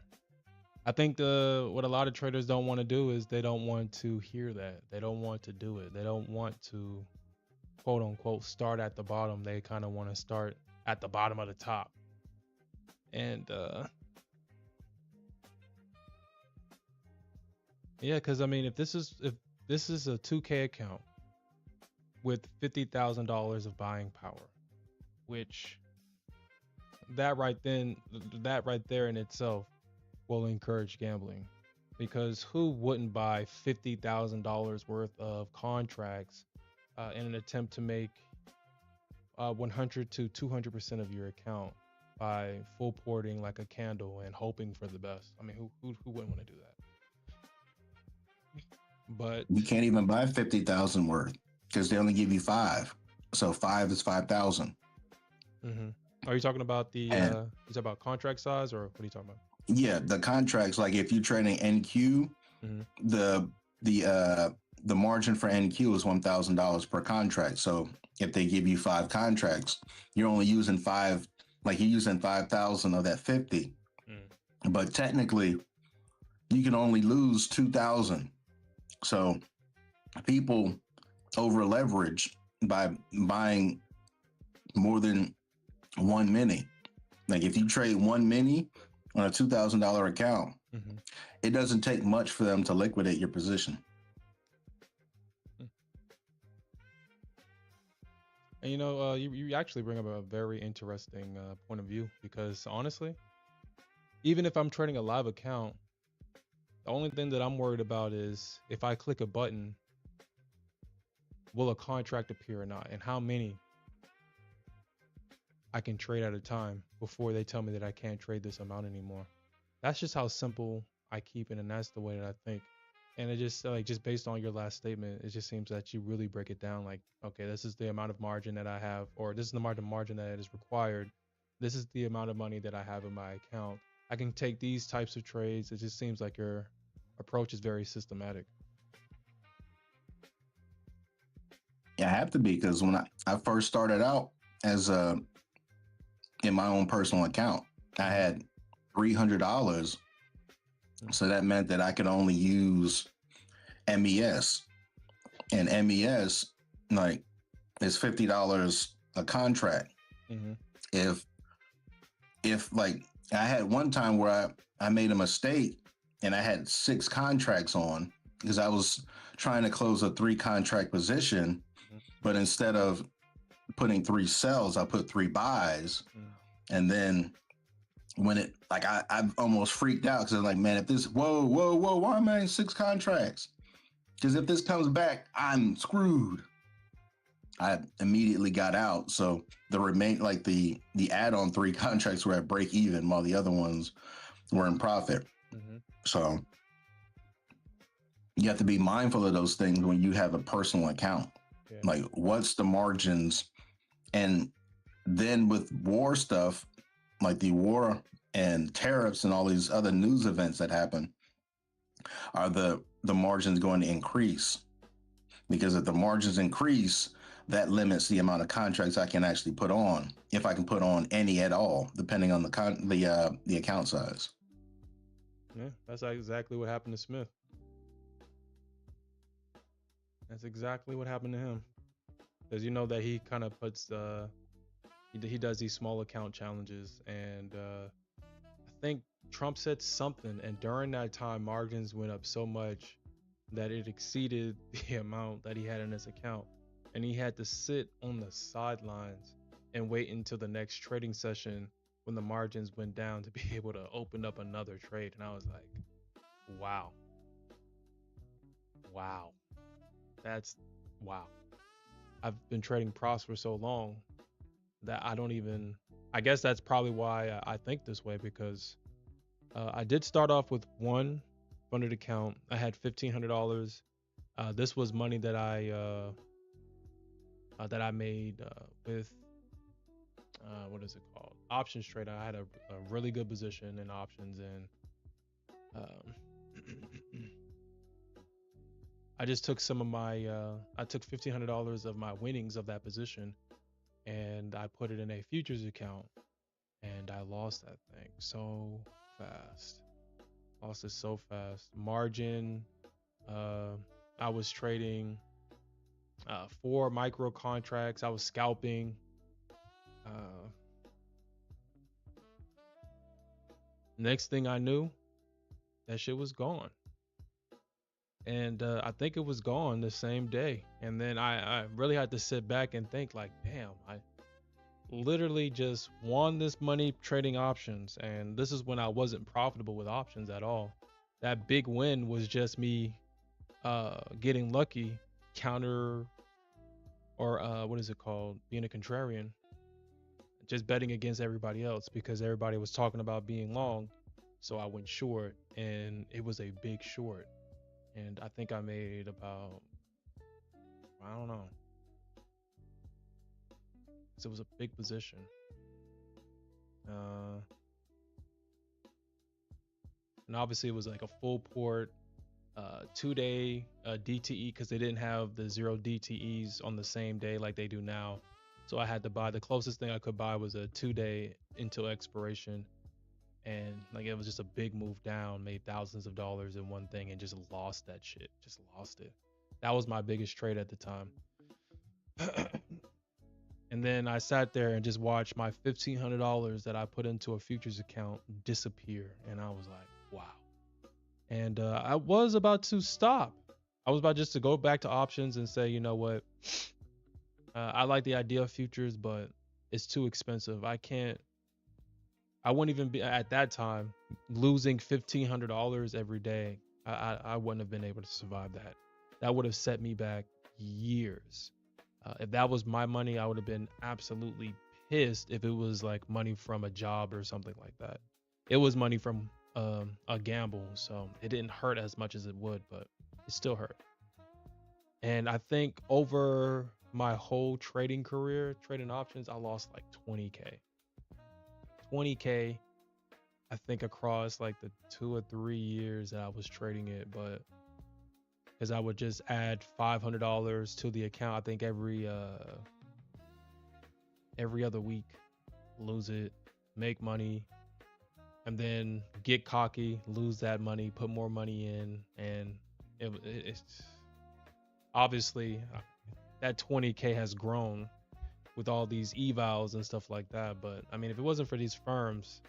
I think the what a lot of traders don't want to do is they don't want to hear that. They don't want to do it. They don't want to quote unquote start at the bottom. They kind of want to start at the bottom of the top. And yeah, because I mean, if this is a 2K account with $50,000 of buying power, which that right there in itself will encourage gambling, because who wouldn't buy $50,000 worth of contracts in an attempt to make 100 to 200% of your account by full porting like a candle and hoping for the best? I mean, who wouldn't want to do that? But You can't even buy 50,000 worth because they only give you five. So five is 5,000. mhm. Are you talking about And is that about contract size, or what are you talking about? yeah, the contracts, like if you're trading NQ, Mhm. the the margin for NQ is $1,000 per contract. So if they give you five contracts, you're only using five, like you're using 5,000 of that 50. Mm. But technically, you can only lose 2,000. So people over leverage by buying more than one mini. Like if you trade one mini on a $2,000 account, Mhm. it doesn't take much for them to liquidate your position. Mm. And you actually bring up a very interesting point of view, because honestly, even if I'm trading a live account, the only thing that I'm worried about is if I click a button, will a contract appear or not, and how many I can trade at a time before they tell me that I can't trade this amount anymore. That's just how simple I keep it, and that's the way that I think. And it just just based on your last statement, it just seems that you really break it down like, okay, this is the amount of margin that I have, or this is the amount of margin that is required. This is the amount of money that I have in my account. I can take these types of trades. It just seems like your approach is very systematic. Yeah, I have to be because when I first started out as in my own personal account, I Mhm. had $300. Mhm. So that meant that I could only use MES. And MES, like, is $50 a contract. Mhm. If like I had one time where I made a mistake and I had six contracts on because I was trying to close a three contract position, Mhm. but instead of putting three sells, I put three buys. Mhm. And then when it like I almost freaked out because I'm like, man, if this whoa, why am I in six contracts? Because if this comes back, I'm screwed. I immediately got out. So the add-on three contracts were at break even while the other ones were in profit. Mhm. So you have to be mindful of those things when you have a personal account. Yeah. Like what's the margins? And then with war stuff, like the war and tariffs and all these other news events that happen, are the margins going to increase? Because if the margins increase, that limits the amount of contracts I can actually put on, if I can put on any at all, depending on the account size. Yeah. That's exactly what happened to Smith. That's exactly what happened to him. Because you know that he kind of puts he does these small account challenges, and I think Trump said something, and during that time margins went up so much that it exceeded the amount that he had in his account, and he had to sit on the sidelines and wait until the next trading session when the margins went down to be able to open up another trade. And I was like, wow. Wow. That's wow. I've been trading Pros for so long that I don't even, I guess that's probably why I think this way, because I did start off with one funded account. I had $1,500. This was money that I made with what is it called? Options trade. I had a really good position in options, and I just took some of my I took $1,500 of my winnings of that position, and I put it in a futures account, and I lost that thing so fast. Lost it so fast. Margin. I was trading 4 micro contracts. I was scalping. Next thing I knew, that shit was gone. And I think it was gone the same day. And then I really had to sit back and think like, damn, I literally just won this money trading options. And this is when I wasn't profitable with options at all. That big win was just me getting lucky, counter, or what is it called? Being a contrarian. Just betting against everybody else because everybody was talking about being long. So I went short, and it was a big short. And I think I made about, I don't know. So it was a big position. And obviously it was like a full port, 2-day DTE, because they didn't have the 0 DTEs on the same day like they do now. So I had to buy, the closest thing I could buy was a 2-day until expiration. And like it was just a big move down, made thousands of dollars in one thing, and just lost that shit. Just lost it. That was my biggest trade at the time. And then I sat there and just watched my $1,500 that I put into a futures account disappear. And I was like, wow. And I was about to stop. I was about just to go back to options and say, you know what? I like the idea of futures, but it's too expensive. I wouldn't even be at that time losing $1,500 every day. I wouldn't have been able to survive that. That would have set me back years. If that was my money, I would have been absolutely pissed if it was like money from a job or something like that. It was money from a gamble, so it didn't hurt as much as it would, but it still hurt. And I think over my whole trading career, trading options, I lost like 20K. 20K, I think, across like the 2 or 3 years that I was trading it, but because I would just add $500 to the account, I think every other week, lose it, make money, and then get cocky, lose that money, put more money in, and it's obviously that 20K has grown with all these evals and stuff like that. But I mean, if it wasn't for these firms,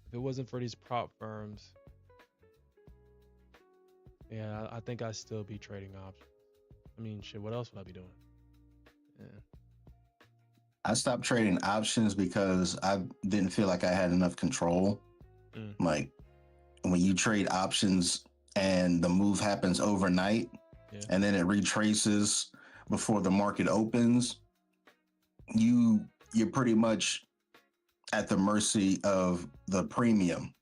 if it wasn't for these prop firms, yeah, I think I'd still be trading options. I mean, shit, what else would I be doing? Yeah. I stopped trading options because I didn't feel like I had enough control. Like when you trade options and the move happens overnight, and then it retraces before the market opens, you're pretty much at the mercy of the premium.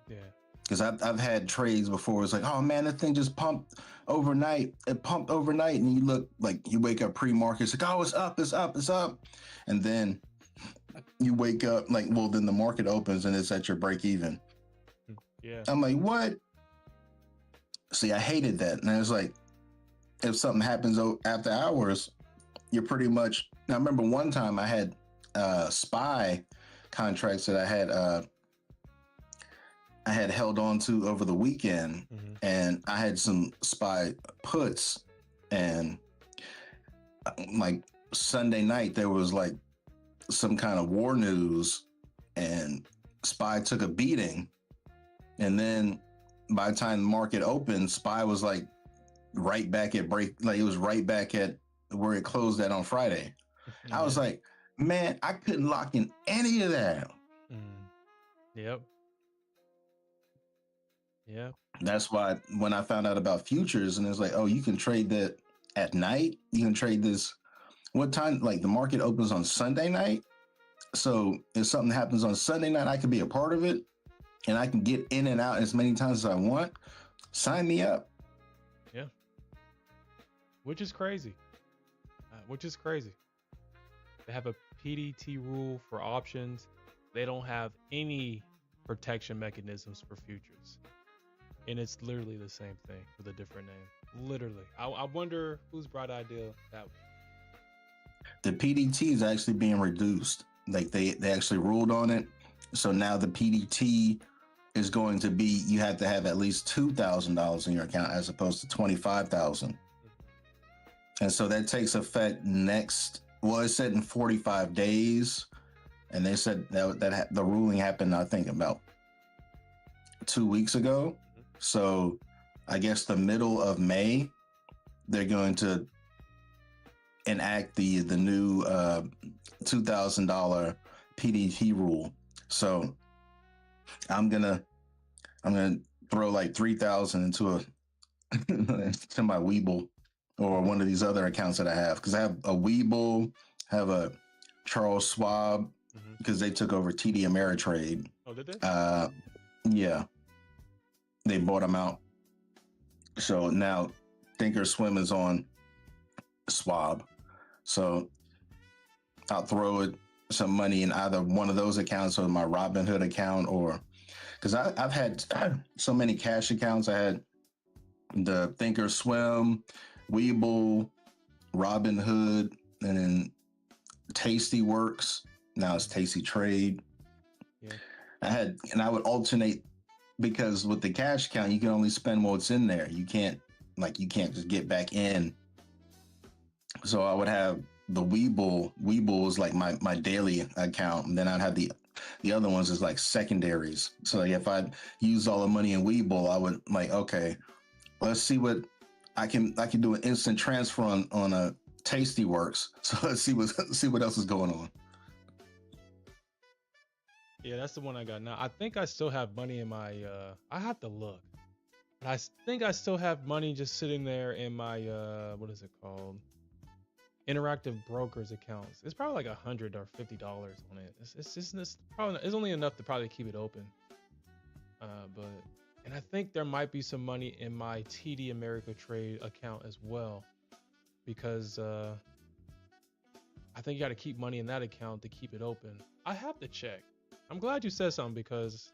Yeah. Because I've had trades before. It's like, oh man, that thing just pumped overnight. It pumped overnight, and you look like you wake up pre-market. It's like, oh, it's up, it's up, it's up, and then you wake up like, well, then the market opens and it's at your break even. Yeah. I'm like, what? See, I hated that, and I was like, if something happens after hours, you're pretty much. Now, I remember one time I had SPY contracts that I had held on to over the weekend, and I had some SPY puts, and like Sunday night there was like some kind of war news, and SPY took a beating, and then by the time the market opened, SPY was like right back at break, like it was right back at where it closed at on Friday. I was like, Man, I couldn't lock in any of that. Mm. Yep. Yep. That's why when I found out about futures and it's like, oh, you can trade that at night. You can trade this. What time? Like the market opens on Sunday night. So if something happens on Sunday night, I can be a part of it and I can get in and out as many times as I want. Sign me up. Yeah. Which is crazy. Which is crazy. They have a PDT rule for options. They don't have any protection mechanisms for futures. And it's literally the same thing with a different name. Literally. I wonder whose bright idea that was. The PDT is actually being reduced. Like they actually ruled on it. So now the PDT is going to be, you have to have at least $2,000 in your account as opposed to 25,000. And so that takes effect next, well, it said in 45 days. And they said that the ruling happened, I think, about 2 weeks ago. So I guess the middle of May, they're going to enact the new $2,000 PDT rule. So I'm gonna throw like 3,000 into to my Webull or one of these other accounts that I have, because I have a Webull, have a Charles Schwab, because they took over TD Ameritrade. Oh, did they? Yeah, they bought them out. So now Thinkorswim is on Schwab. So I'll throw some money in either one of those accounts or my Robinhood account, or because I've had so many cash accounts. I had the Thinkorswim, Webull, Robinhood, and then Tastyworks. Now it's Tasty Trade. Yeah. I would alternate, because with the cash account, you can only spend what's in there. You can't just get back in. So I would have the Webull. Webull is like my daily account, and then I'd have the other ones as like secondaries. So like if I use all the money in Webull, I would like, okay, let's see what I can do an instant transfer on a Tastyworks. So let's see what else is going on. Yeah, that's the one I got now. I think I still have money in my I have to look. But I think I still have money just sitting there in my what is it called? Interactive Brokers accounts. It's probably like $100 or $50 on it. It's only enough to probably keep it open. And I think there might be some money in my TD Ameritrade account as well, because I think you got to keep money in that account to keep it open. I have to check. I'm glad you said something, because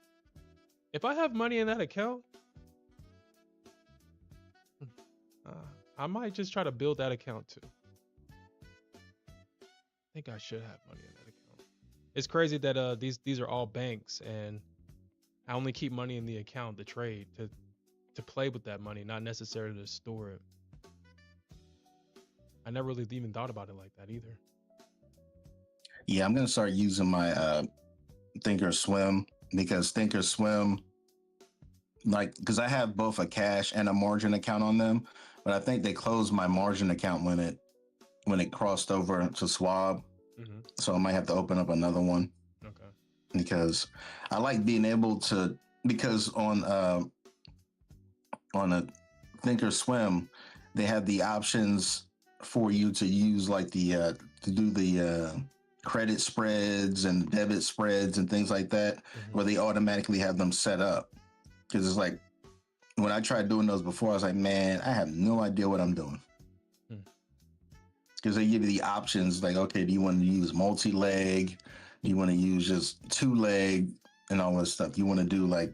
if I have money in that account, I might just try to build that account too. I think I should have money in that account. It's crazy that these are all banks, and I only keep money in the account to trade, to play with that money, not necessarily to store it. I never really even thought about it like that either. Yeah, I'm gonna start using my Thinkorswim, because Thinkorswim, like, because I have both a cash and a margin account on them, but I think they closed my margin account when it crossed over to Schwab. So I might have to open up another one. Okay. Because I like being able to, because on a Thinkorswim, they have the options for you to use like to do the credit spreads and debit spreads and things like that, where they automatically have them set up. Because it's like, when I tried doing those before, I was like, man, I have no idea what I'm doing. Because they give you the options, like, okay, do you want to use multi-leg? Do you want to use just 2-leg and all this stuff? You want to do like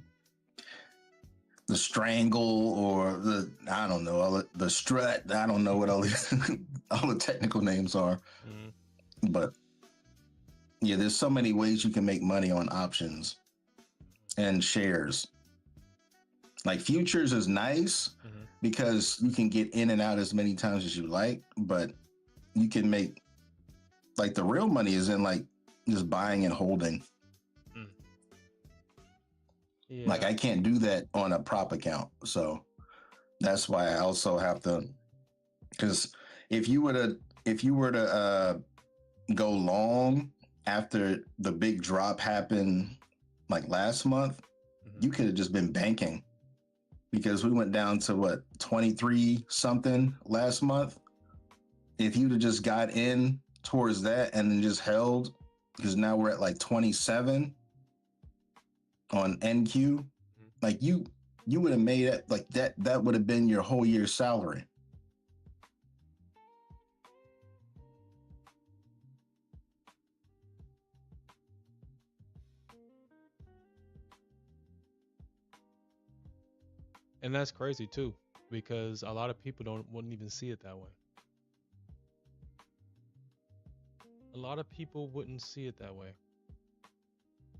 the strangle or I don't know, the strut. I don't know what all the technical names are. But yeah, there's so many ways you can make money on options and shares. Like futures is nice because you can get in and out as many times as you like, but you can make, like, the real money is in like just buying and holding. Yeah. Like I can't do that on a prop account. So that's why I also have to, because if you were to go long after the big drop happened like last month, you could have just been banking because we went down to what 23 something last month. If you'd have just got in towards that and then just held, because now we're at like 27 on NQ, like you would have made it like that would have been your whole year's salary. And that's crazy too, because a lot of people wouldn't even see it that way. A lot of people wouldn't see it that way.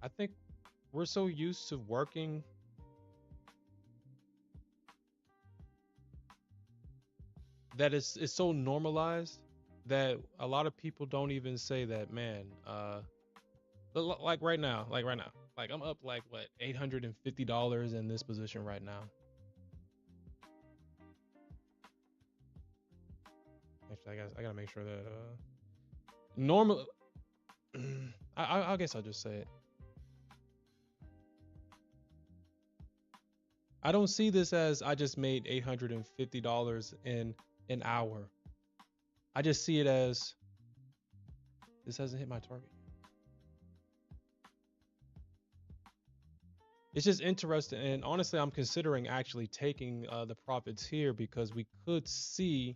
I think we're so used to working that it's so normalized that a lot of people don't even say that, man. Like right now, like I'm up like what $850 in this position right now. Actually, I gotta make sure that normal. I guess I'll just say it. I don't see this as I just made $850 in an hour. I just see it as this hasn't hit my target. It's just interesting, and honestly, I'm considering actually taking the profits here because we could see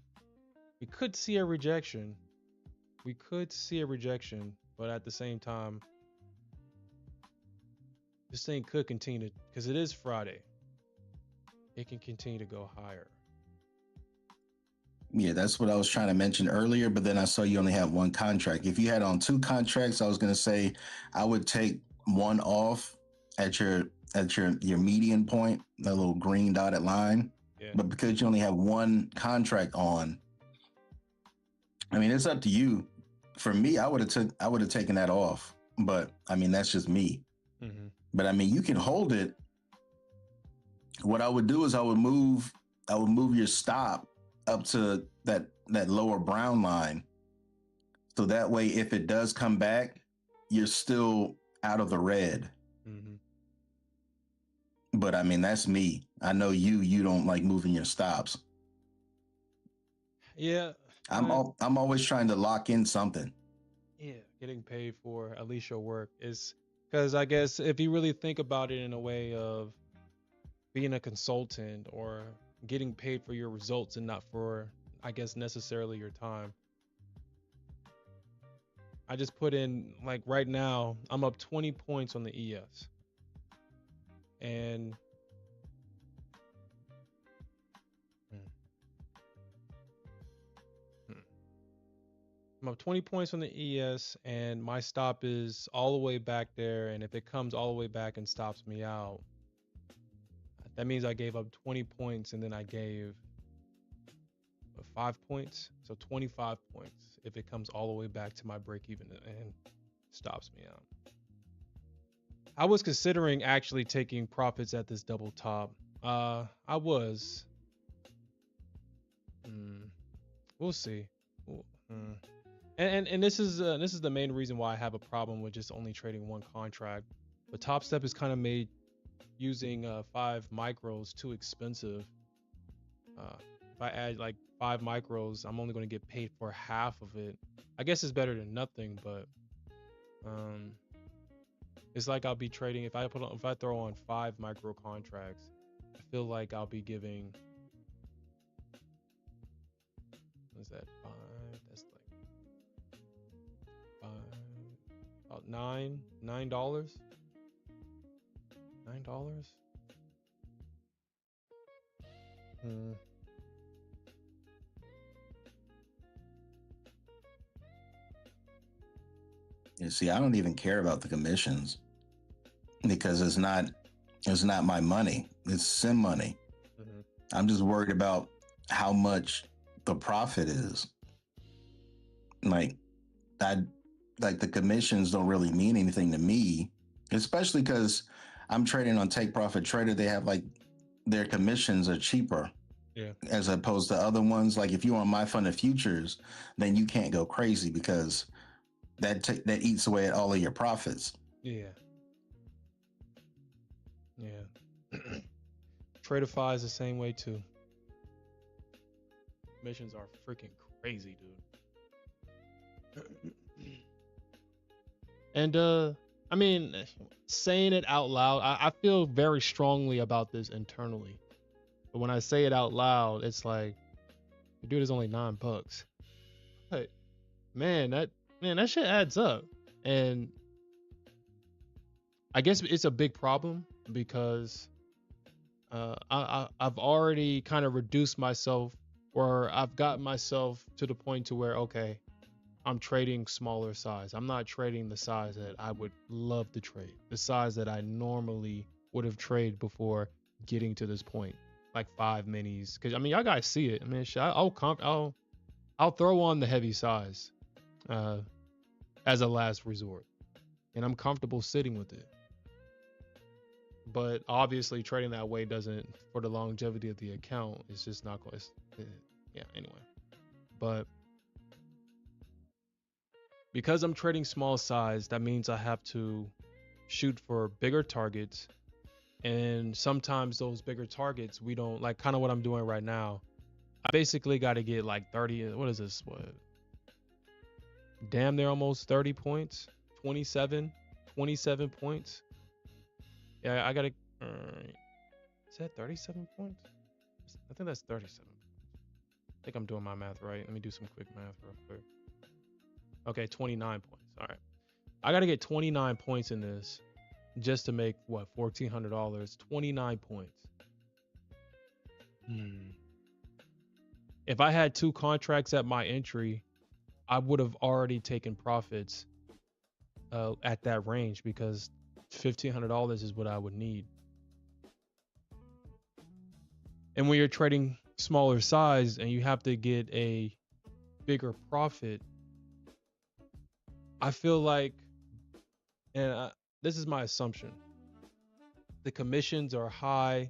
a rejection. We could see a rejection, but at the same time, this thing could continue to, because it is Friday. It can continue to go higher. Yeah, that's what I was trying to mention earlier, but then I saw you only have one contract. If you had on two contracts, I was going to say I would take one off at your median point, that little green dotted line. Yeah. But because you only have one contract on, I mean, it's up to you. For me, I would have taken that off. But I mean, that's just me. Mm-hmm. But I mean, you can hold it. What I would do is I would move your stop up to that lower brown line. So that way, if it does come back, you're still out of the red. Mm-hmm. But I mean, that's me. I know you don't like moving your stops. Yeah. I'm always trying to lock in something. Yeah, getting paid for at least your work is, because I guess if you really think about it in a way of being a consultant or getting paid for your results and not for, I guess, necessarily your time. I just put in, like right now, I'm up 20 points on the ES. And I'm up 20 points on the ES, and my stop is all the way back there. And if it comes all the way back and stops me out, that means I gave up 20 points, and then I gave 5 points. So 25 points if it comes all the way back to my break even and stops me out. I was considering actually taking profits at this double top. I was. We'll see. And this is the main reason why I have a problem with just only trading one contract. But Top Step is kind of made using 5 micros too expensive. If I add like 5 micros, I'm only going to get paid for half of it. I guess it's better than nothing, but it's like I'll be trading if I throw on 5 micro contracts. I feel like I'll be giving, what's that, 5? That's like 5, about $9. $9. You see, I don't even care about the commissions because it's not my money. It's sim money. Mm-hmm. I'm just worried about how much the profit is. Like the commissions don't really mean anything to me, especially because I'm trading on Take Profit Trader. They have like their commissions are cheaper. Yeah. As opposed to other ones. Like if you're on My Fund of Futures, then you can't go crazy because that eats away at all of your profits. Yeah. Yeah. Tradeify is the same way too. Missions are freaking crazy, dude. And I mean, saying it out loud, I feel very strongly about this internally. But when I say it out loud, it's like, dude, it's only $9. But man, that shit adds up. And I guess it's a big problem because I've already kind of reduced myself, or I've gotten myself to the point to where, okay, I'm trading smaller size. I'm not trading the size that I would love to trade, the size that I normally would have traded before getting to this point, like 5 minis. Because I mean, y'all guys see it. I mean, I'll throw on the heavy size as a last resort, and I'm comfortable sitting with it. But obviously, trading that way doesn't, for the longevity of the account, it's just not going. Yeah. Anyway, but because I'm trading small size, that means I have to shoot for bigger targets. And sometimes those bigger targets, we don't like, kind of what I'm doing right now. I basically got to get like 30. What is this? What? Damn, they're almost 30 points. 27 points. Yeah, I got to. Is that 37 points? I think that's 37. I think I'm doing my math right. Let me do some quick math real quick. Okay, 29 points. All right. I got to get 29 points in this just to make, what, $1,400? 29 points. If I had 2 contracts at my entry, I would have already taken profits at that range, because $1,500 is what I would need. And when you're trading smaller size and you have to get a bigger profit, I feel like, and this is my assumption, the commissions are high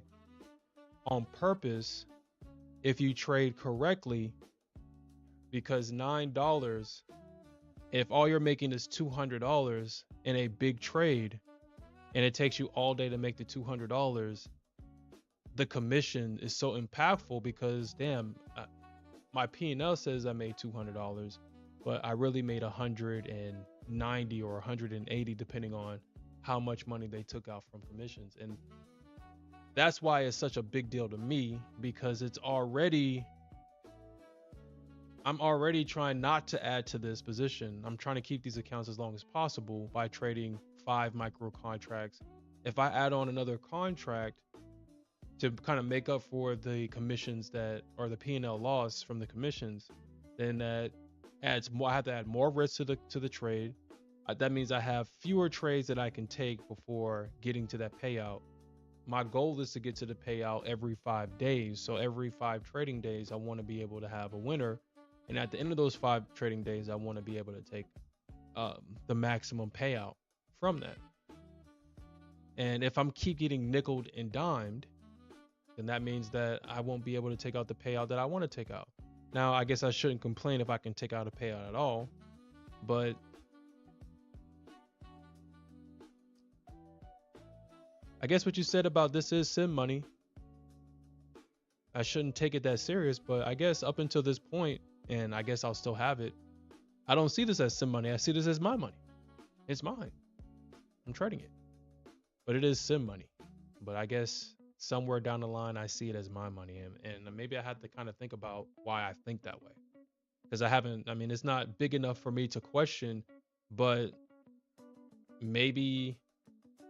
on purpose if you trade correctly, because $9, if all you're making is $200 in a big trade and it takes you all day to make the $200, the commission is so impactful because, damn, my P&L says I made $200, but I really made 190 or 180 depending on how much money they took out from commissions. And that's why it's such a big deal to me, because I'm already trying not to add to this position. I'm trying to keep these accounts as long as possible by trading 5 micro contracts. If I add on another contract to kind of make up for the commissions that, or the P&L loss from the commissions, then that adds more. I have to add more risk to the trade. That means I have fewer trades that I can take before getting to that payout. My goal is to get to the payout every 5 days. So every 5 trading days, I want to be able to have a winner. And at the end of those 5 trading days, I want to be able to take the maximum payout from that. And if I'm keep getting nickeled and dimed, then that means that I won't be able to take out the payout that I want to take out. Now, I guess I shouldn't complain if I can take out a payout at all, but I guess what you said about this is sim money. I shouldn't take it that serious, but I guess up until this point, and I guess I'll still have it, I don't see this as sim money. I see this as my money. It's mine. I'm trading it. But it is sim money. But I guess somewhere down the line, I see it as my money. And maybe I had to kind of think about why I think that way. Because it's not big enough for me to question, but maybe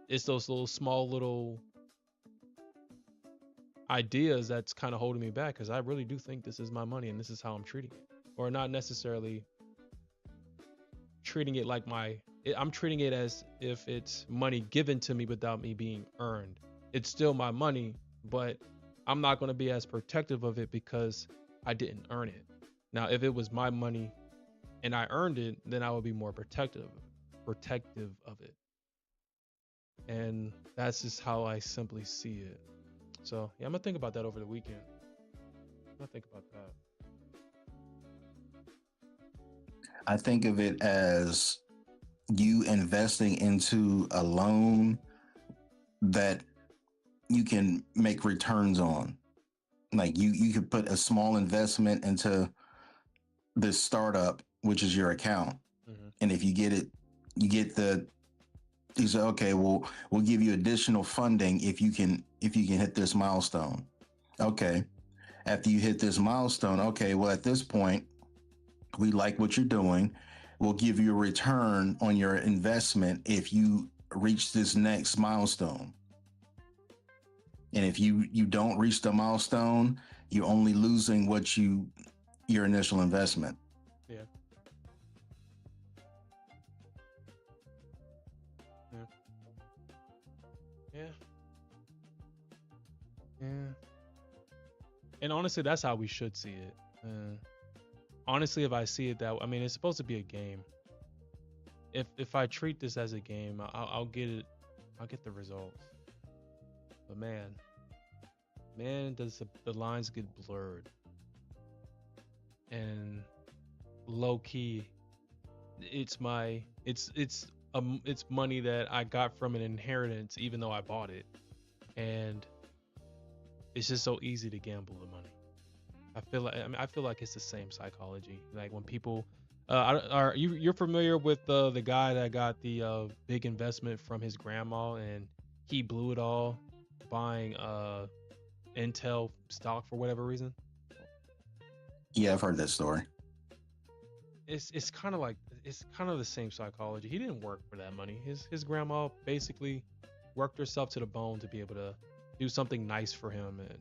it's those small little ideas that's kind of holding me back, because I really do think this is my money and this is how I'm treating it. Or not necessarily treating it like I'm treating it as if it's money given to me without me being earned. It's still my money, but I'm not going to be as protective of it because I didn't earn it. Now, if it was my money and I earned it, then I would be more protective of it. And that's just how I simply see it. So yeah, I'm gonna think about that over the weekend. I'm gonna think about that. I think of it as you investing into a loan that you can make returns on. Like you could put a small investment into this startup, which is your account. Mhm. And if you get it, you get the he said, okay, well, we'll give you additional funding if you can hit this milestone. Okay. After you hit this milestone, okay, well, at this point, we like what you're doing. We'll give you a return on your investment if you reach this next milestone. And if you don't reach the milestone, you're only losing your initial investment. Yeah. Yeah. Yeah. Yeah. And honestly, that's how we should see it. Honestly, if I see it that, I mean, it's supposed to be a game. If I treat this as a game, I'll get it. I'll get the results. But man, does the lines get blurred and low key? It's money that I got from an inheritance, even though I bought it, and it's just so easy to gamble the money. I feel like it's the same psychology. Like when people, are you're familiar with the guy that got the big investment from his grandma and he blew it all buying Intel stock for whatever reason? Yeah, I've heard that story. It's kind of like it's kind of the same psychology. He didn't work for that money. His grandma basically worked herself to the bone to be able to do something nice for him and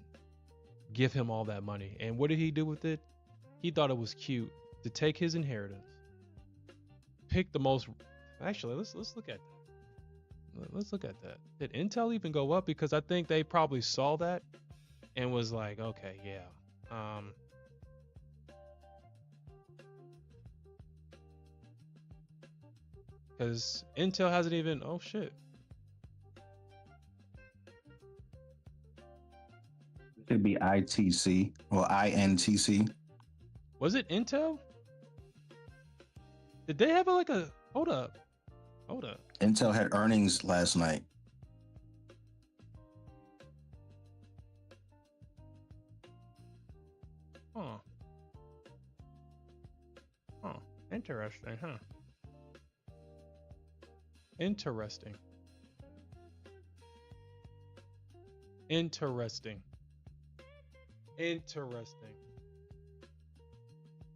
give him all that money. And what did he do with it? He thought it was cute to take his inheritance, pick the most. Actually, let's look at that. Let's look at that. Did Intel even go up? Because I think they probably saw that and was like, okay, yeah. Because Intel hasn't even. Oh shit. It'd be ITC or INTC. Was it Intel? Did they have like a? Hold up. Hold up. Intel had earnings last night. Huh. Huh. Interesting, huh? Interesting. Interesting. Interesting.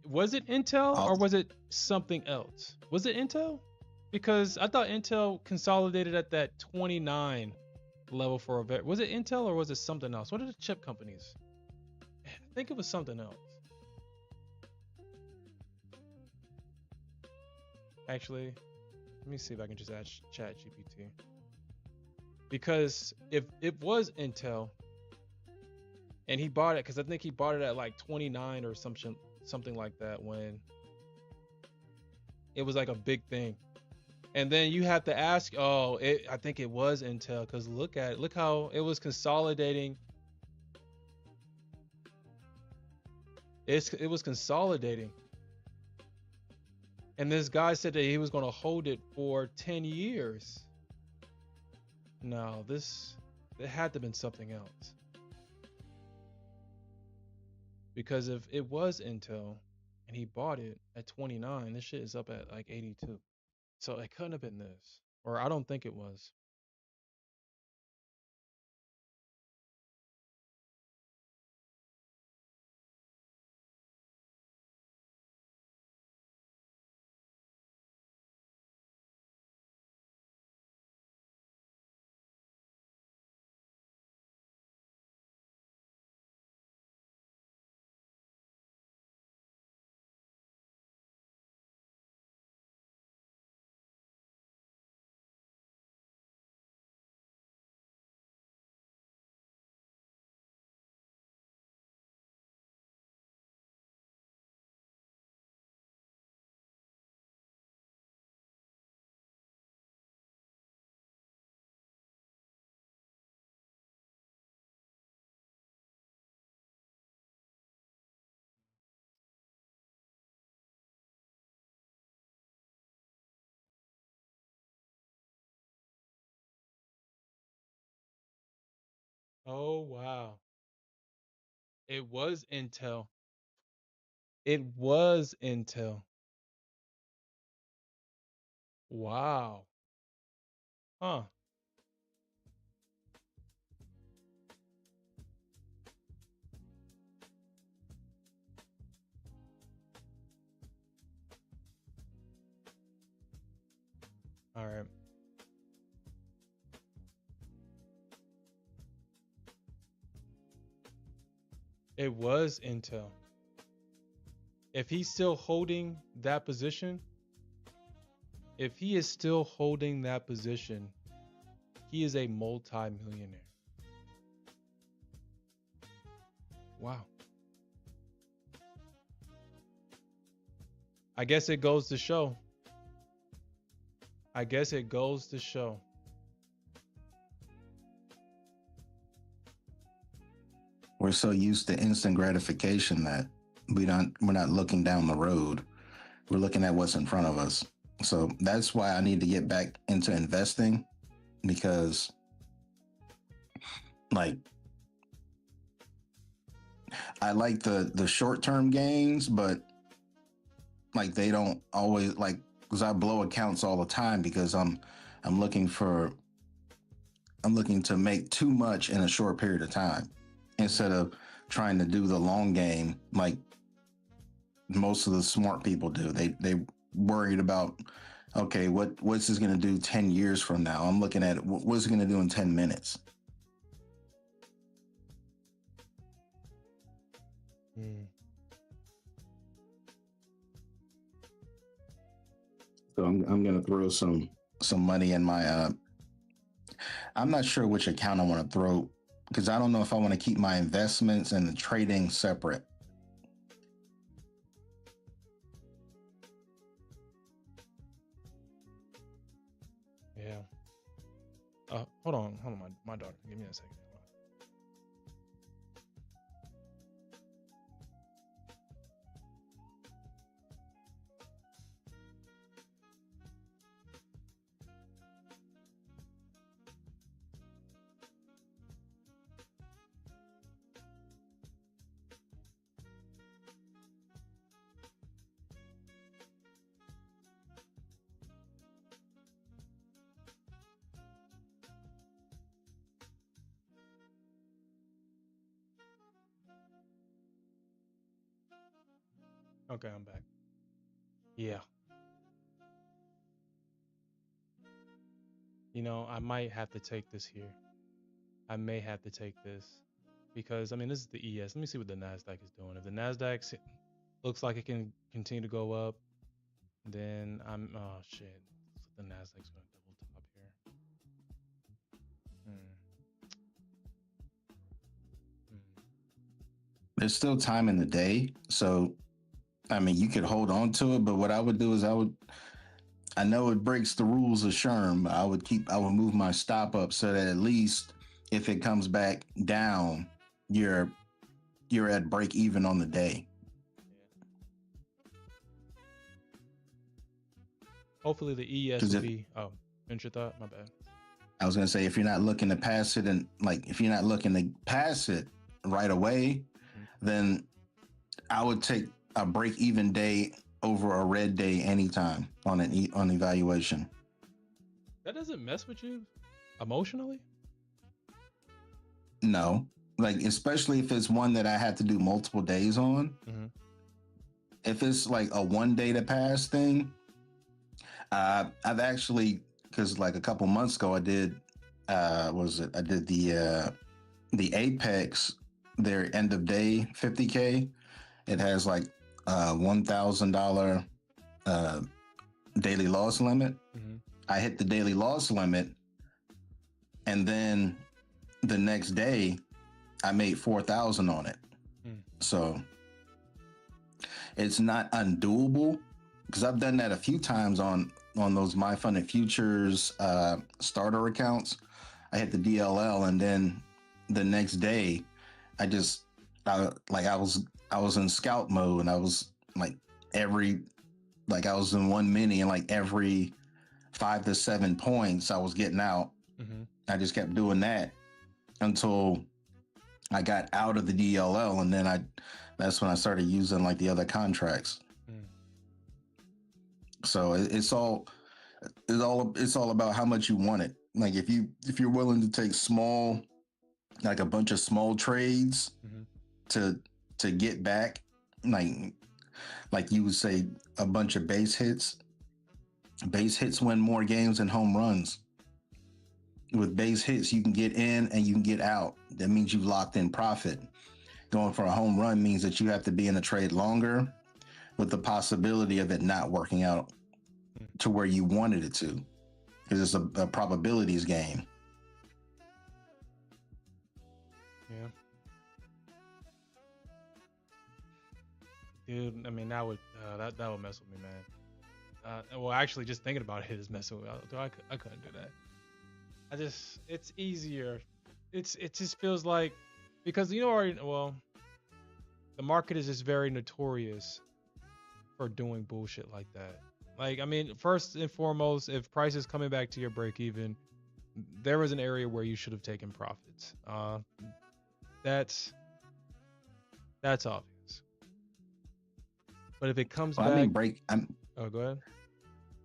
Was it Intel I'll, or was it something else? Was it Intel? Because I thought Intel consolidated at that 29 level for a very. Was it Intel or was it something else? What are the chip companies? I think it was something else. Actually, let me see if I can just add Chat GPT. Because if it was Intel and he bought it, because I think he bought it at like 29 or something like that when it was like a big thing. And then you have to ask, oh, I think it was Intel because look how it was consolidating. It was consolidating. And this guy said that he was going to hold it for 10 years. No, it had to have been something else. Because if it was Intel and he bought it at 29, this shit is up at like 82. So it couldn't have been this. Or I don't think it was. Oh wow. It was Intel. It was Intel. Wow. Huh. All right. It was Intel. If he's still holding that position, if he is still holding that position, he is a multi-millionaire. Wow. I guess it goes to show. I guess it goes to show. We're so used to instant gratification that we're not looking down the road. We're looking at what's in front of us. So that's why I need to get back into investing, because like I like the short-term gains, but like they don't always, like, because I blow accounts all the time because I'm looking to make too much in a short period of time instead of trying to do the long game like most of the smart people do. They worried about, okay, what's this going to do 10 years from now? I'm looking at what's it going to do in 10 minutes. Hmm. So I'm going to throw some money in my I'm not sure which account I want to throw, because I don't know if I want to keep my investments and the trading separate. Yeah. Hold on, my daughter. Give me a second. Okay, I'm back. Yeah. I might have to take this here. I may have to take this because this is the ES. Let me see what the Nasdaq is doing. If the Nasdaq looks like it can continue to go up, then oh shit. The Nasdaq's gonna double top here. Hmm. There's still time in the day, so you could hold on to it, but what I would do is I know it breaks the rules of Sherm, but I would move my stop up so that at least if it comes back down, you're at break even on the day. Hopefully the ES will be. Oh, finish your thought. My bad. I was gonna say, if you're not looking to pass it, and like if you're not looking to pass it right away, then I would take a break even day over a red day anytime on evaluation. That doesn't mess with you emotionally? No, like especially if it's one that I had to do multiple days on. Mm-hmm. If it's like a 1 day to pass thing, I've actually, because like a couple months ago I did I did the Apex, their end of day 50K. It has like $1,000 daily loss limit. Mm-hmm. I hit the daily loss limit, and then the next day I made 4,000 on it. So it's not undoable, because I've done that a few times on those My Funded Futures starter accounts. I hit the DLL, and then the next day I was in scout mode, and I was like I was in one mini, and like every 5 to 7 points I was getting out. Mm-hmm. I just kept doing that until I got out of the DLL, and then that's when I started using like the other contracts. Mm. So it's all about how much you want it. Like if you're willing to take small, like a bunch of small trades Mhm. to get back, like you would say, a bunch of base hits. Base hits win more games than home runs. With base hits, you can get in and you can get out. That means you've locked in profit. Going for a home run means that you have to be in a trade longer, with the possibility of it not working out to where you wanted it to, because it's a probabilities game. Yeah. Dude, I mean, that would mess with me, man. Well, actually, just thinking about it is messing with me. I couldn't do that. It's easier. It just feels like, because already, well, the market is just very notorious for doing bullshit like that. Like, I mean, first and foremost, if price is coming back to your break even, there was an area where you should have taken profits. That's obvious. But if it comes Well, back, oh, go ahead.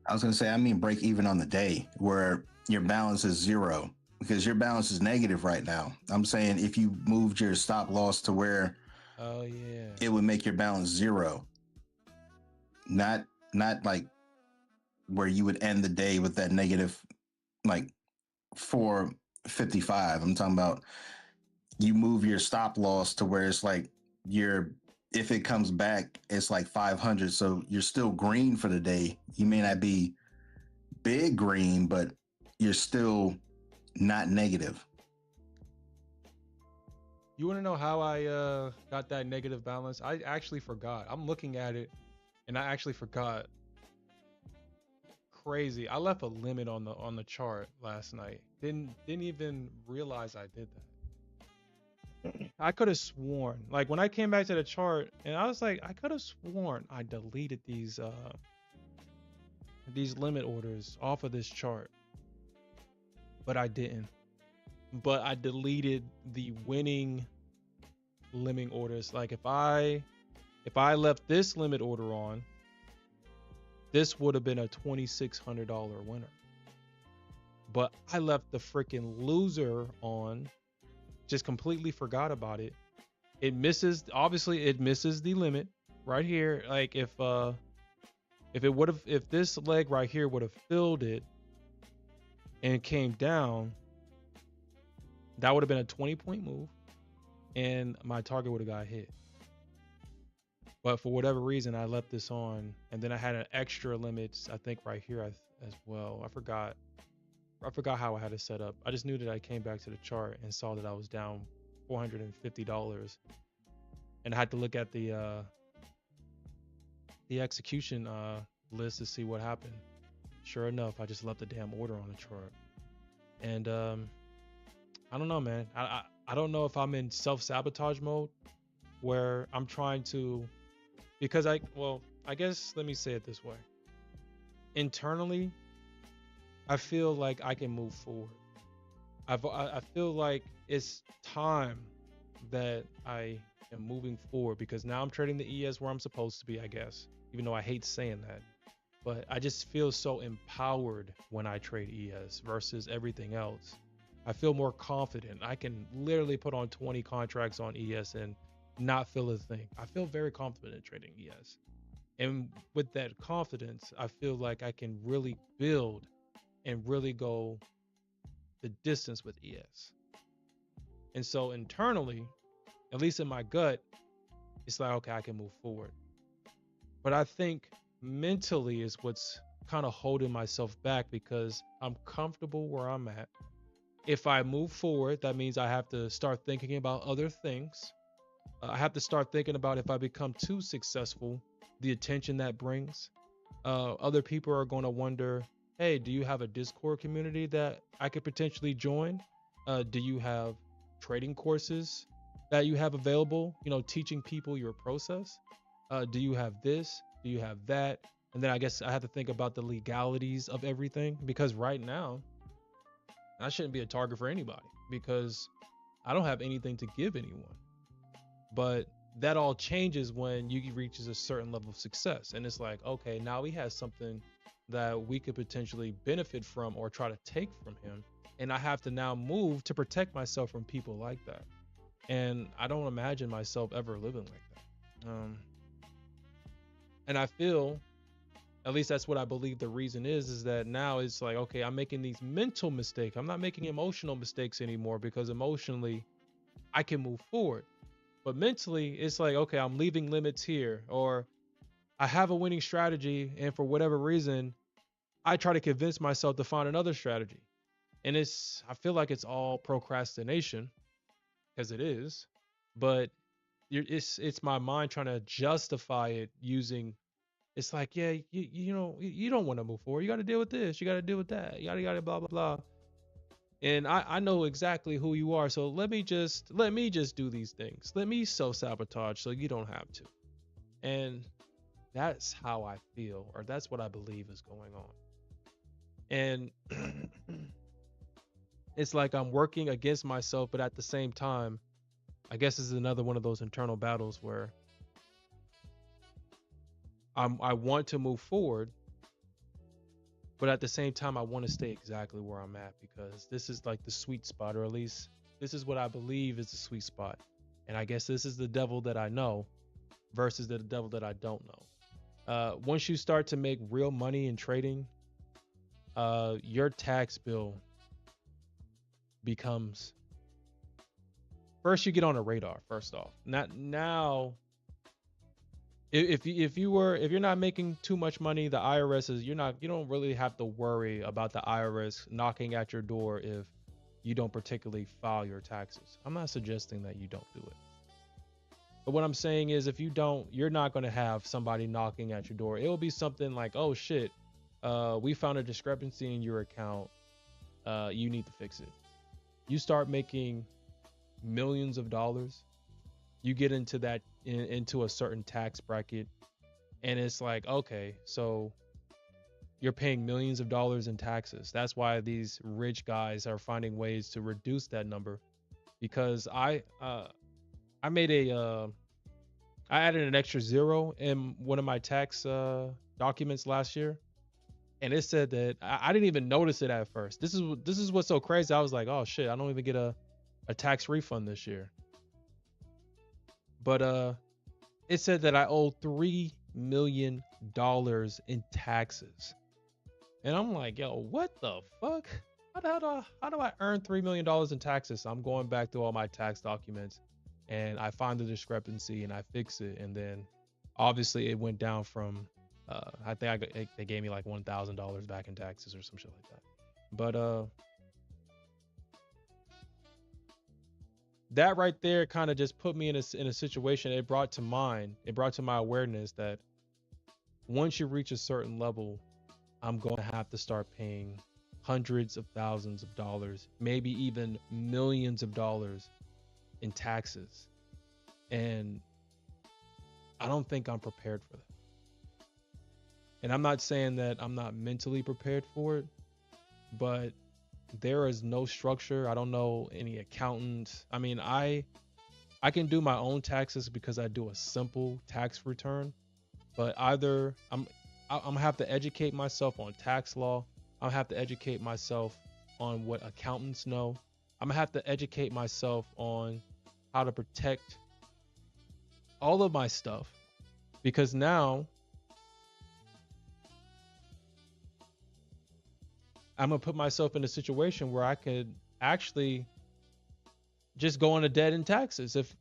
I was gonna say, I mean break even on the day where your balance is zero, because your balance is negative right now. I'm saying if you moved your stop loss to where, oh yeah, it would make your balance zero. Not like where you would end the day with that negative, like 455. I'm talking about you move your stop loss to where it's like if it comes back, it's like 500. So you're still green for the day. You may not be big green, but you're still not negative. You want to know how I got that negative balance? I actually forgot. I'm looking at it, and I actually forgot. Crazy. I left a limit on the chart last night. Didn't even realize I did that. I could have sworn, like when I came back to the chart, and I was like, I could have sworn I deleted these limit orders off of this chart, but I didn't. But I deleted the winning limit orders. Like if I left this limit order on, this would have been a $2,600 winner. But I left the freaking loser on, just completely forgot about it. It misses the limit right here. Like if this leg right here would have filled it and came down, that would have been a 20-point move, and my target would have got hit. But for whatever reason, I left this on, and then I had an extra limit, I think right here as well. I forgot how I had it set up. I just knew that I came back to the chart and saw that I was down $450, and I had to look at the execution list to see what happened. Sure enough, I just left the damn order on the chart, and I don't know, man. I don't know if I'm in self-sabotage mode where I'm trying to, because I guess let me say it this way. Internally, I feel like I can move forward. I feel like it's time that I am moving forward, because now I'm trading the ES where I'm supposed to be, I guess, even though I hate saying that. But I just feel so empowered when I trade ES versus everything else. I feel more confident. I can literally put on 20 contracts on ES and not feel a thing. I feel very confident in trading ES. And with that confidence, I feel like I can really build and really go the distance with ES. And so internally, at least in my gut, it's like, okay, I can move forward. But I think mentally is what's kind of holding myself back, because I'm comfortable where I'm at. If I move forward, that means I have to start thinking about other things. I have to start thinking about, if I become too successful, the attention that brings. Other people are going to wonder, hey, do you have a Discord community that I could potentially join? Do you have trading courses that you have available, teaching people your process? Do you have this? Do you have that? And then I guess I have to think about the legalities of everything, because right now, I shouldn't be a target for anybody, because I don't have anything to give anyone. But that all changes when you reaches a certain level of success. And it's like, okay, now he has something that we could potentially benefit from or try to take from him. And I have to now move to protect myself from people like that. And I don't imagine myself ever living like that. And I feel, at least that's what I believe the reason is that now it's like, okay, I'm making these mental mistakes. I'm not making emotional mistakes anymore, because emotionally I can move forward. But mentally, it's like, okay, I'm leaving limits here, or I have a winning strategy, and for whatever reason, I try to convince myself to find another strategy. And I feel like it's all procrastination, because it is, but it's my mind trying to justify it using, it's like, yeah, you know, you don't want to move forward. You got to deal with this. You got to deal with that. You got to blah, blah, blah. And I know exactly who you are. So let me just do these things. Let me self-sabotage so you don't have to. And that's how I feel, or that's what I believe is going on. And it's like I'm working against myself, but at the same time, I guess this is another one of those internal battles where I want to move forward, but at the same time, I want to stay exactly where I'm at, because this is like the sweet spot, or at least this is what I believe is the sweet spot. And I guess this is the devil that I know versus the devil that I don't know. Once you start to make real money in trading, your tax bill becomes, first you get on a radar. First off, now, if you're not making too much money, the IRS is, you don't really have to worry about the IRS knocking at your door if you don't particularly file your taxes. I'm not suggesting that you don't do it, but what I'm saying is, if you don't, you're not going to have somebody knocking at your door. It will be something like, oh shit, we found a discrepancy in your account, you need to fix it. You start making millions of dollars, you get into that into a certain tax bracket, and it's like, okay, so you're paying millions of dollars in taxes. That's why these rich guys are finding ways to reduce that number, because I added an extra zero in one of my tax documents last year, and it said that I didn't even notice it at first. This is what's so crazy. I was like, oh shit, I don't even get a tax refund this year. But it said that I owed $3 million in taxes. And I'm like, yo, what the fuck? How do I earn $3 million in taxes? So I'm going back through all my tax documents, and I find the discrepancy and I fix it. And then obviously it went down from, I think they gave me like $1,000 back in taxes or some shit like that. But that right there kind of just put me in a situation. It brought to my awareness that once you reach a certain level, I'm going to have to start paying hundreds of thousands of dollars, maybe even millions of dollars in taxes. And I don't think I'm prepared for that. And I'm not saying that I'm not mentally prepared for it, but there is no structure. I don't know any accountants. I mean, I can do my own taxes because I do a simple tax return, but either I'm gonna have to educate myself on tax law. I'm gonna have to educate myself on what accountants know. I'm gonna have to educate myself on how to protect all of my stuff, because now I'm gonna put myself in a situation where I could actually just go on a debt in taxes if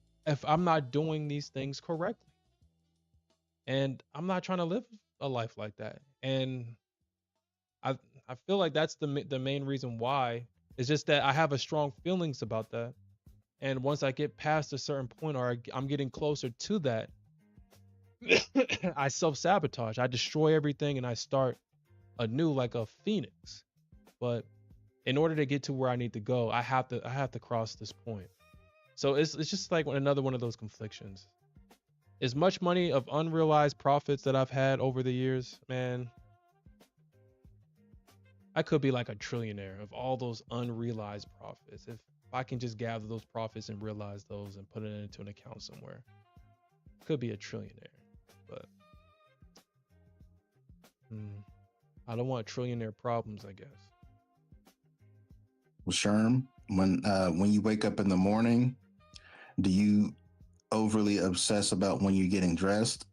I'm not doing these things correctly. And I'm not trying to live a life like that. And I feel like that's the main reason why. It's just that I have a strong feelings about that. And once I get past a certain point, or I'm getting closer to that, I self-sabotage. I destroy everything and I start anew like a phoenix. But in order to get to where I need to go, I have to cross this point. So it's just like another one of those conflictions. As much money of unrealized profits that I've had over the years, man, I could be like a trillionaire of all those unrealized profits. if I can just gather those profits and realize those and put it into an account somewhere, could be a trillionaire. But I don't want trillionaire problems, I guess. Well, Sherm, when you wake up in the morning, do you overly obsess about when you're getting dressed?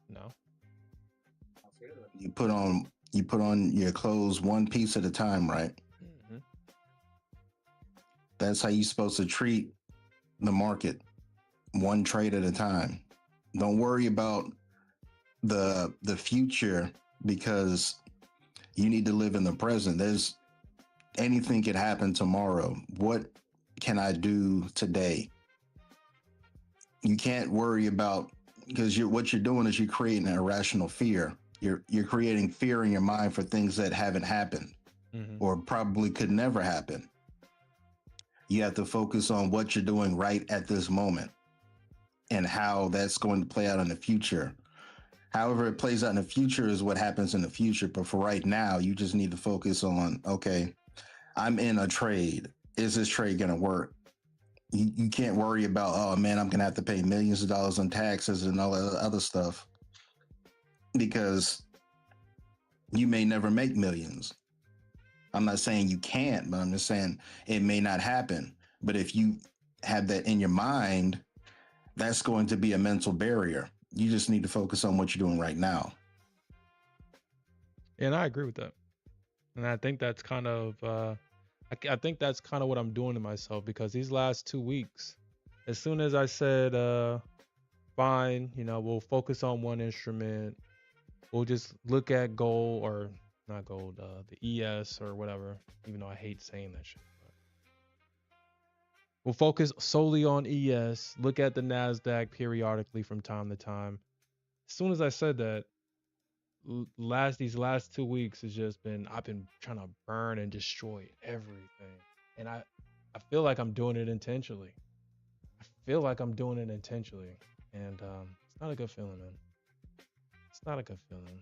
No. You put on your clothes one piece at a time, right? Mm-hmm. That's how you're supposed to treat the market, one trade at a time. Don't worry about the future, because you need to live in the present. There's anything could happen tomorrow. What can I do today? You can't worry about, because what you're doing is you're creating an irrational fear. You're creating fear in your mind for things that haven't happened or probably could never happen. You have to focus on what you're doing right at this moment and how that's going to play out in the future. However it plays out in the future is what happens in the future. But for right now, you just need to focus on, okay, I'm in a trade. Is this trade going to work? You can't worry about, oh man, I'm going to have to pay millions of dollars in taxes and all that other stuff, because you may never make millions. I'm not saying you can't, but I'm just saying it may not happen. But if you have that in your mind, that's going to be a mental barrier. You just need to focus on what you're doing right now. And I agree with that. And I think that's kind of, I think that's kind of what I'm doing to myself, because these last 2 weeks, as soon as I said, fine, we'll focus on one instrument, we'll just look at gold, or not gold, the ES or whatever, even though I hate saying that shit. But we'll focus solely on ES, look at the NASDAQ periodically from time to time. As soon as I said that, these last 2 weeks has just been, I've been trying to burn and destroy everything, and I feel like I'm doing it intentionally. And it's not a good feeling, man. It's not a good feeling.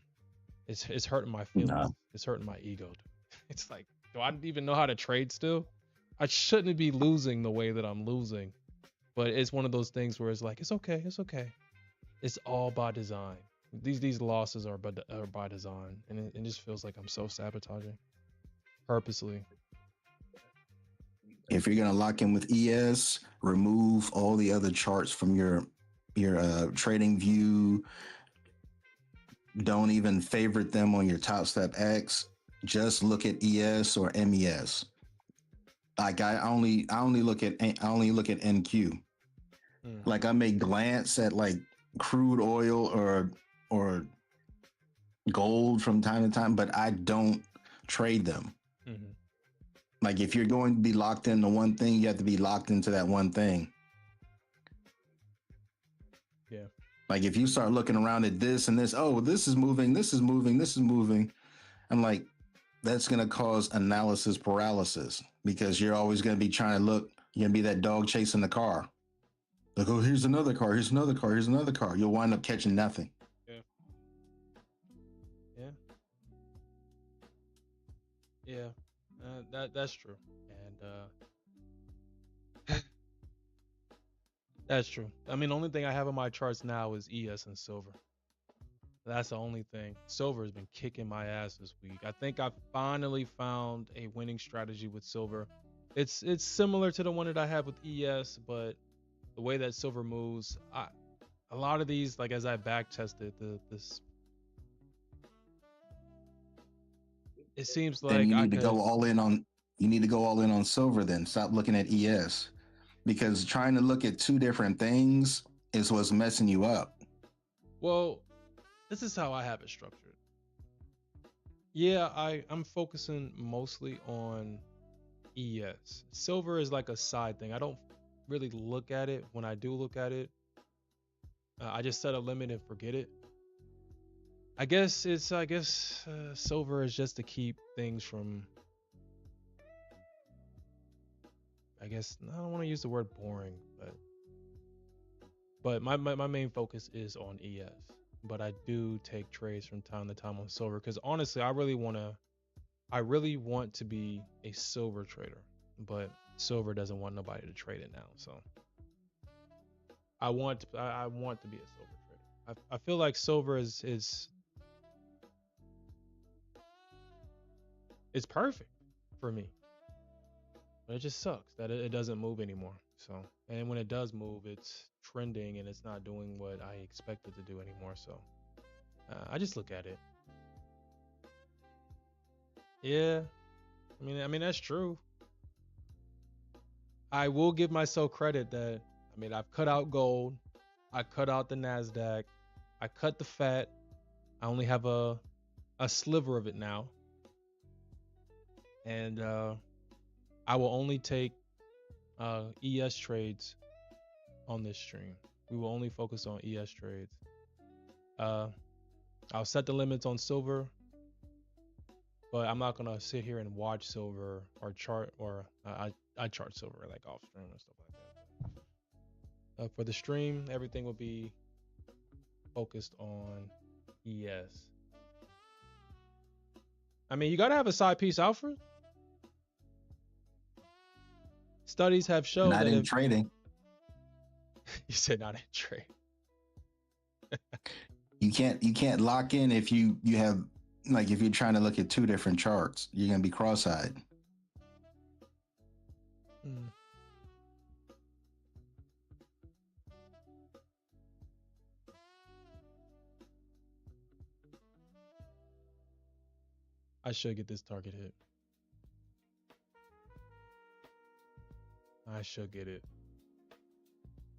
It's hurting my feelings. No. It's hurting my ego. It's like, do I even know how to trade still? I shouldn't be losing the way that I'm losing, but it's one of those things where it's like, it's okay. It's all by design. These losses are by design, and it just feels like I'm self-sabotaging purposely. If you're going to lock in with ES, remove all the other charts from your trading view. Don't even favorite them on your Top Step X. Just look at ES or MES. Like I only look at NQ. Like I may glance at like crude oil or gold from time to time, but I don't trade them. Like if you're going to be locked into one thing, you have to be locked into that one thing. Yeah. Like if you start looking around at this and this, oh, this is moving, this is moving, this is moving. I'm like, that's going to cause analysis paralysis, because you're always going to be trying to look, you're going to be that dog chasing the car. Like, oh, here's another car, here's another car, here's another car. You'll wind up catching nothing. Yeah. That's true. And that's true. I mean, the only thing I have on my charts now is ES and silver. That's the only thing. Silver has been kicking my ass this week. I think I finally found a winning strategy with silver. It's similar to the one that I have with ES, but the way that silver moves, a lot of these, like as I back tested this, it seems like then you need to go all in on silver. Then stop looking at ES, because trying to look at two different things is what's messing you up. Well, this is how I have it structured. Yeah, I'm focusing mostly on ES. Silver is like a side thing. I don't really look at it. When I do look at it, I just set a limit and forget it. I guess silver is just to keep things from, I guess I don't want to use the word boring, but my main focus is on ES. But I do take trades from time to time on silver, because honestly, I really want to be a silver trader. but silver doesn't want nobody to trade it now. So I want to be a silver trader. I feel like silver is it's perfect for me, but it just sucks that it doesn't move anymore. So, and when it does move, it's trending and it's not doing what I expect it to do anymore. So I just look at it. Yeah, I mean that's true. I will give myself credit that I've cut out gold, I cut out the Nasdaq, I cut the fat. I only have a sliver of it now, and I will only take ES trades on this stream. We will only focus on ES trades. I'll set the limits on silver, but I'm not gonna sit here and watch silver or chart, or I chart silver like off stream and stuff like that. For the stream, everything will be focused on ES. I mean, you gotta have a side piece, Alfred. Studies have shown Not that in if trading. you said not in trade. You can't lock in if you have, like, if you're trying to look at two different charts, you're gonna be cross-eyed. Hmm. I should get this target hit. I should get it.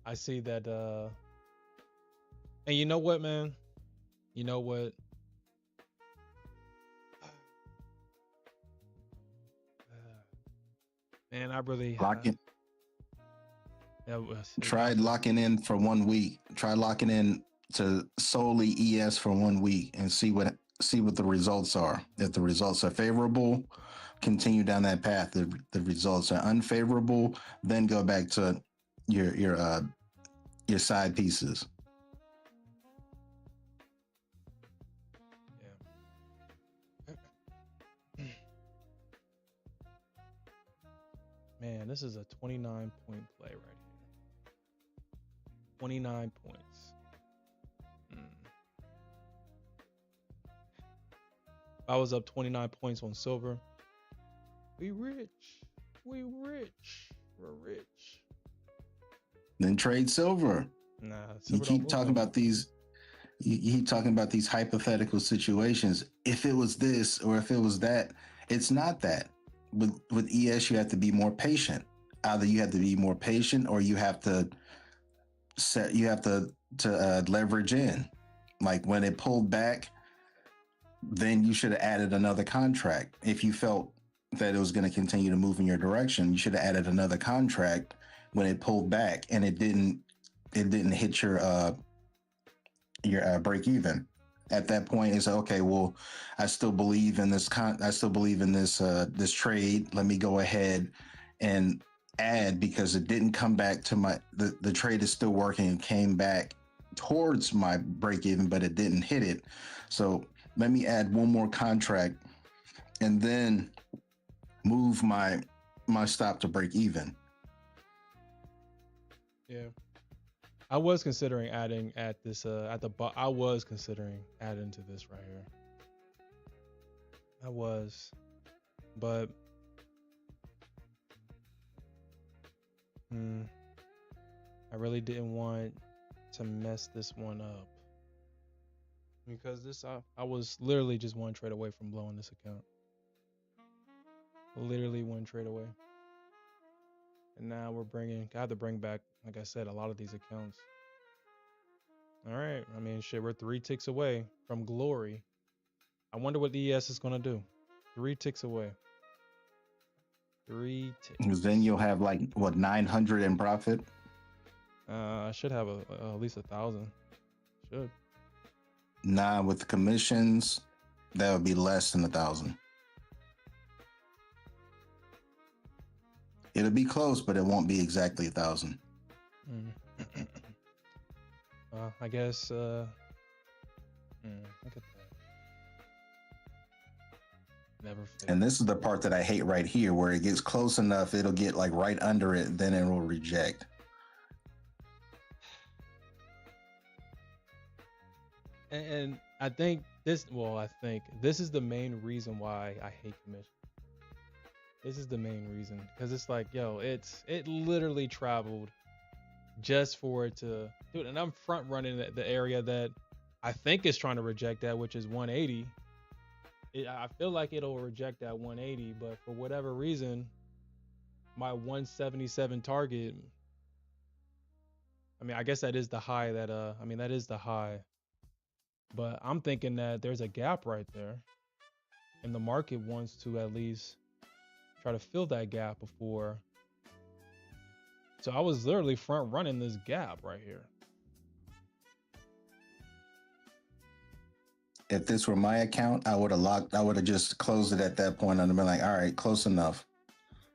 I see that and you know what, man? You know what? Man, I really Lock in. that was Tried locking in for 1 week. Try locking in to solely ES for 1 week and see what the results are. If the results are favorable, continue down that path. If the results are unfavorable, then go back to your side pieces. Man, this is a 29-point play right here. 29 points. If I was up 29 points on silver, we rich. We rich. We're rich. Then trade silver. Nah, You keep talking about these. You keep talking about these hypothetical situations. If it was this or if it was that, it's not that. With ES, you have to be more patient. Either you have to be more patient, or you have to leverage in. Like when it pulled back, then you should have added another contract. If you felt that it was going to continue to move in your direction, you should have added another contract when it pulled back and it didn't hit your break even. At that point, it's okay. Well, I still believe in this. I still believe in this trade. Let me go ahead and add, because it didn't come back to the trade is still working and came back towards my break even, but it didn't hit it. So let me add one more contract and then move my stop to break even. Yeah. I was considering adding at this I was considering adding to this right here. I was, but I really didn't want to mess this one up, because this I was literally just one trade away from blowing this account. Literally one trade away. And now I have to bring back, like I said, a lot of these accounts. All right. I mean, shit, we're 3 ticks away from glory. I wonder what the ES is going to do. 3 ticks away. 3 ticks. Because then you'll have 900 in profit. I should have at least 1,000. Should. Nah, with the commissions, that would be less than 1,000. It'll be close, but it won't be exactly 1,000. I guess. Look at that. Never fails. And this is the part that I hate right here, where it gets close enough, it'll get like right under it, then it will reject. And I think this, well, I think this is the main reason why I hate commission. This is the main reason, because it's like, yo, it literally traveled just for it to do it. And I'm front running the area that I think is trying to reject that, which is 180. I feel like it'll reject that 180, but for whatever reason, my 177 target, I mean, I guess that is the high that, I mean, that is the high, but I'm thinking that there's a gap right there, and the market wants to at least try to fill that gap before. So I was literally front running this gap right here. If this were my account, I would have just closed it at that point and been like, all right, close enough.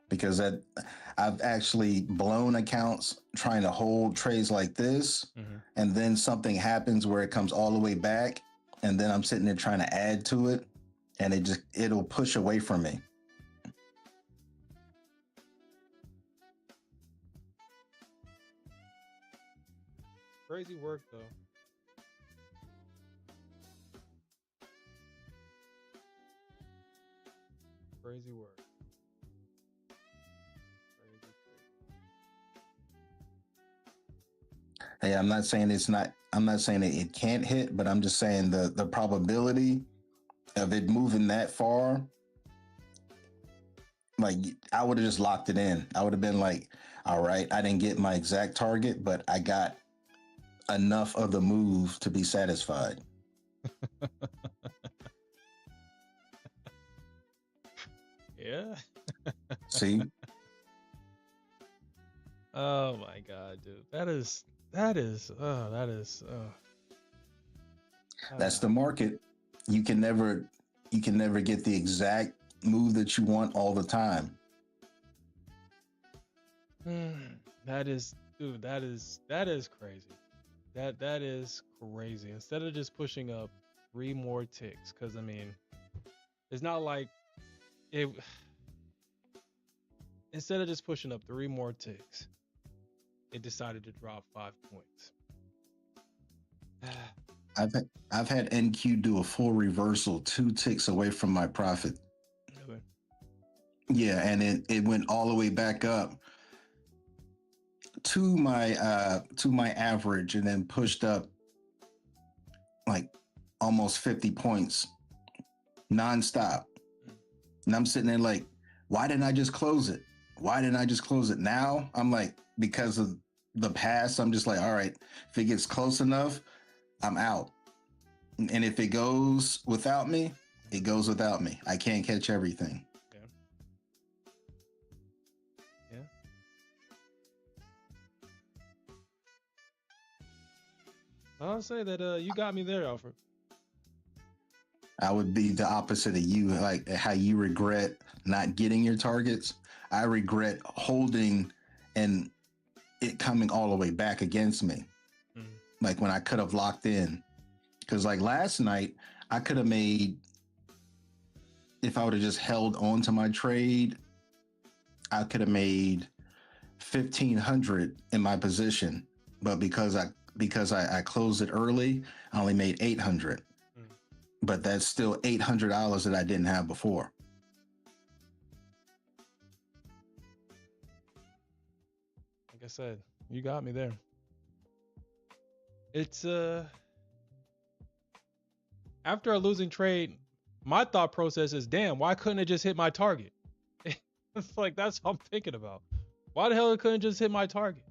Because I've actually blown accounts trying to hold trades like this, and then something happens where it comes all the way back, and then I'm sitting there trying to add to it, and it'll push away from me. Crazy work though. Crazy work. Crazy. Hey, I'm not saying that it can't hit, but I'm just saying the probability of it moving that far, like I would have just locked it in. I would have been like, all right, I didn't get my exact target, but I got enough of the move to be satisfied. Yeah. See? Oh my God, dude. That's the market. You can never get the exact move that you want all the time. that is crazy. That is crazy. Instead of just pushing up 3 more ticks, because I mean, it's not like it. Instead of just pushing up 3 more ticks, it decided to drop 5 points. I've had NQ do a full reversal 2 ticks away from my profit. Really? Yeah, and it went all the way back up to my average, and then pushed up like almost 50 points nonstop. And I'm sitting there like, why didn't I just close it? Why didn't I just close it? Now I'm like, because of the past, I'm just like, all right, if it gets close enough, I'm out. And if it goes without me, it goes without me. I can't catch everything. Yeah. I'll say that you got me there, Alfred. I would be the opposite of you, like how you regret not getting your targets. I regret holding and it coming all the way back against me. Like when I could have locked in. Because like last night, I could have made, if I would have just held on to my trade, I could have made 1,500 in my position. But because I closed it early, I only made 800. But that's still $800 that I didn't have before. Like I said, you got me there. It's after a losing trade, my thought process is, damn, why couldn't it just hit my target? It's like, that's what I'm thinking about. Why the hell it couldn't just hit my target?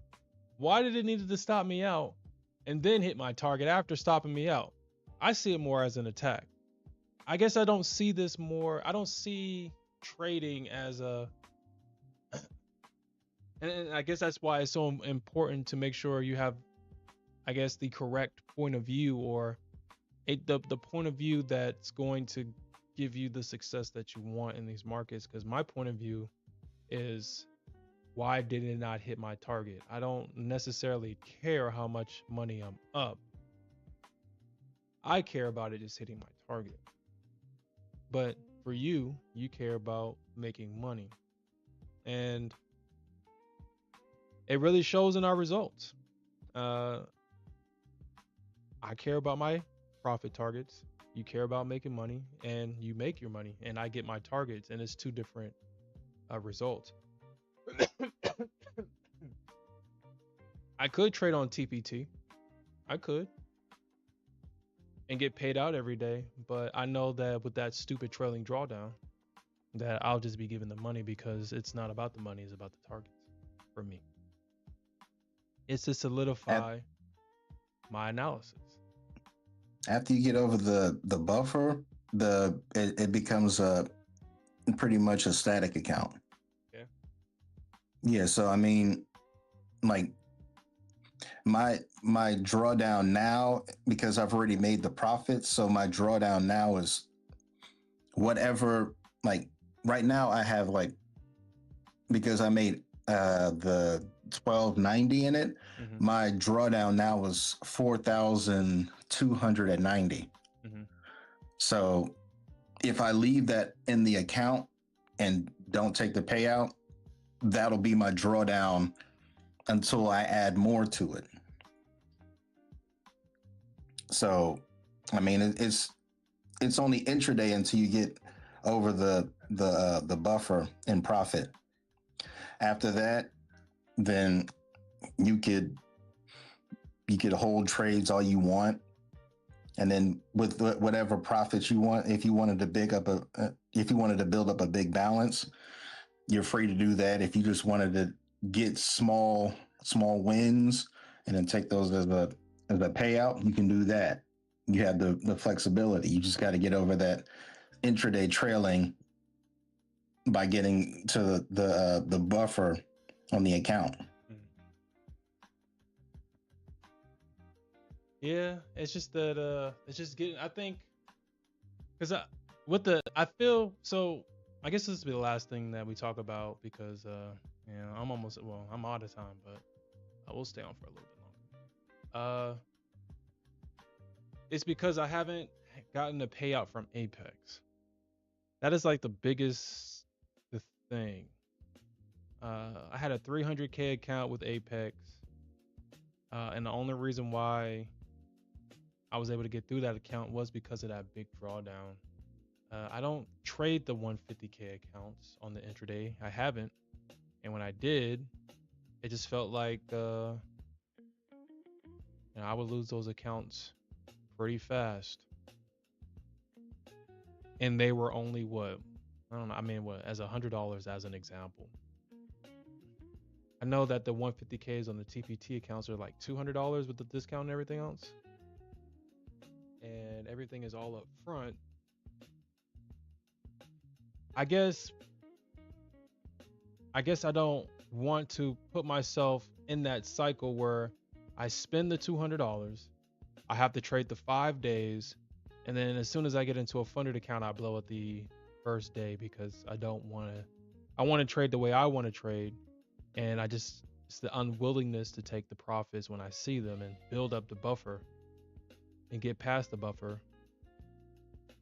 Why did it need to stop me out and then hit my target after stopping me out? I see it more as an attack. I guess I don't see this more. I don't see trading as a, and I guess that's why it's so important to make sure you have, I guess, the correct point of view, or the point of view that's going to give you the success that you want in these markets. Because my point of view is, why did it not hit my target? I don't necessarily care how much money I'm up. I care about it just hitting my target. But for you, you care about making money. And it really shows in our results. Uh, I care about my profit targets. You care about making money, and you make your money, and I get my targets, and it's two different results. I could trade on TPT. I could and get paid out every day, but I know that with that stupid trailing drawdown, that I'll just be given the money because it's not about the money, it's about the targets for me. It's to solidify my analysis. After you get over the buffer, it becomes a pretty much a static account. Yeah. Yeah. So I mean, like my drawdown now, because I've already made the profits, so my drawdown now is whatever. Like right now, I have like, because I made the 1290 in it, my drawdown now is 4,290. So if I leave that in the account and don't take the payout, that'll be my drawdown until I add more to it. So, I mean, it's only intraday until you get over the buffer in profit. After that, then you could hold trades all you want, and then with whatever profits you want, if you wanted to build up a big balance, you're free to do that. If you just wanted to get small wins and then take those as a payout, you can do that. You have the flexibility. You just got to get over that intraday trailing by getting to the buffer on the account. Yeah, it's just that it's just getting, I think, because I feel so. I guess this will be the last thing that we talk about, because I'm out of time, but I will stay on for a little bit longer. It's because I haven't gotten a payout from Apex. That is like the biggest thing. I had a 300K account with Apex, and the only reason why I was able to get through that account was because of that big drawdown. I don't trade the 150K accounts on the intraday. I haven't. And when I did, it just felt like I would lose those accounts pretty fast. And they were only as $100 as an example. I know that the 150Ks on the TPT accounts are like $200 with the discount and everything else. And everything is all up front. I guess I don't want to put myself in that cycle where I spend the $200, I have to trade the 5 days, and then as soon as I get into a funded account, I blow it the first day, because I want to trade the way I want to trade, and it's the unwillingness to take the profits when I see them and build up the buffer and get past the buffer.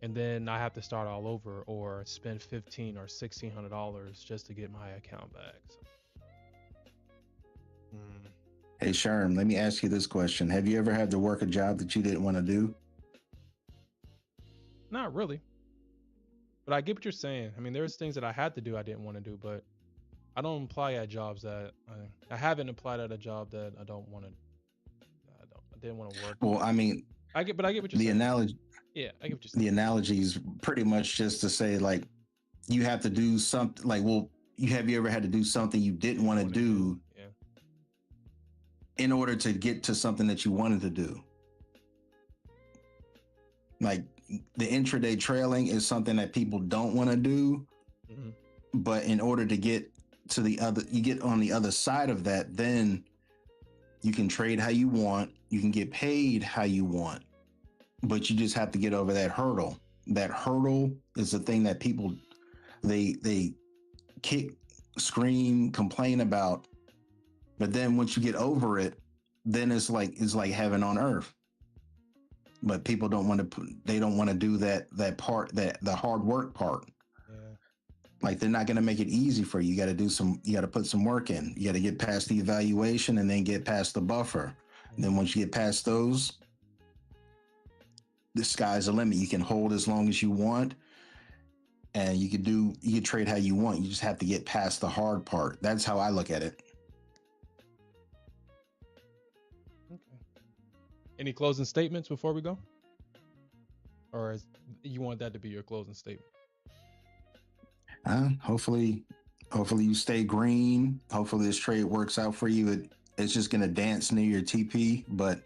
And then I have to start all over or spend $1,500 or $1,600 just to get my account back. So. Hey, Sherm, let me ask you this question. Have you ever had to work a job that you didn't want to do? Not really. But I get what you're saying. I mean, there's things that I had to do I didn't want to do, but I don't apply at jobs that I haven't applied at a job that I don't want to. I didn't want to work. Well, I mean, I get what you're saying. The analogy. Yeah, I get what you're saying. The analogy is pretty much just to say, like, you have to do something. Like, well, have you ever had to do something you didn't want to do? Yeah. In order to get to something that you wanted to do? Like, the intraday trailing is something that people don't want to do, but in order to get to you get on the other side of that, then you can trade how you want, you can get paid how you want, but you just have to get over that hurdle. That hurdle is the thing that people, they kick, scream, complain about, but then once you get over it, then it's like heaven on earth. but people don't want to put, they don't want to do that part, that the hard work part. Yeah. Like they're not going to make it easy for you. You got to do some, you got to put some work in. You got to get past the evaluation and then get past the buffer. And then once you get past those, the sky's the limit. You can hold as long as you want, and you can trade how you want. You just have to get past the hard part. That's how I look at it. Okay. Any closing statements before we go? Or you want that to be your closing statement? Hopefully you stay green. Hopefully this trade works out for you. It's just gonna dance near your TP, but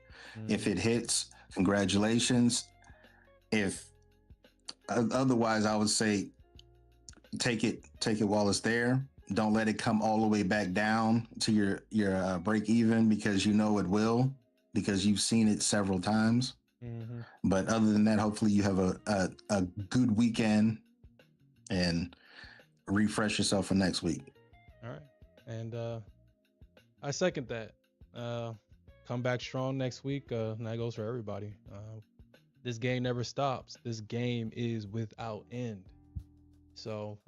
if it hits, congratulations. If otherwise, I would say take it while it's there. Don't let it come all the way back down to your break even, because you know it will, because you've seen it several times. But other than that, hopefully you have a good weekend and refresh yourself for next week. All right. And I second that. Come back strong next week. And that goes for everybody. This game never stops. This game is without end. So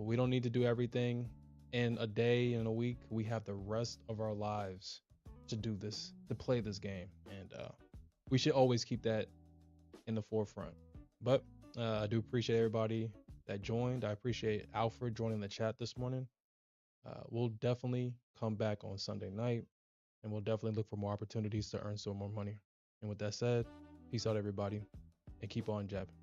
we don't need to do everything in a day, in a week. We have the rest of our lives to do this, to play this game. And we should always keep that in the forefront. But I do appreciate everybody that joined. I appreciate Alfred joining the chat this morning. We'll definitely come back on Sunday night, and we'll definitely look for more opportunities to earn some more money. And with that said, peace out, everybody, and keep on jabbing.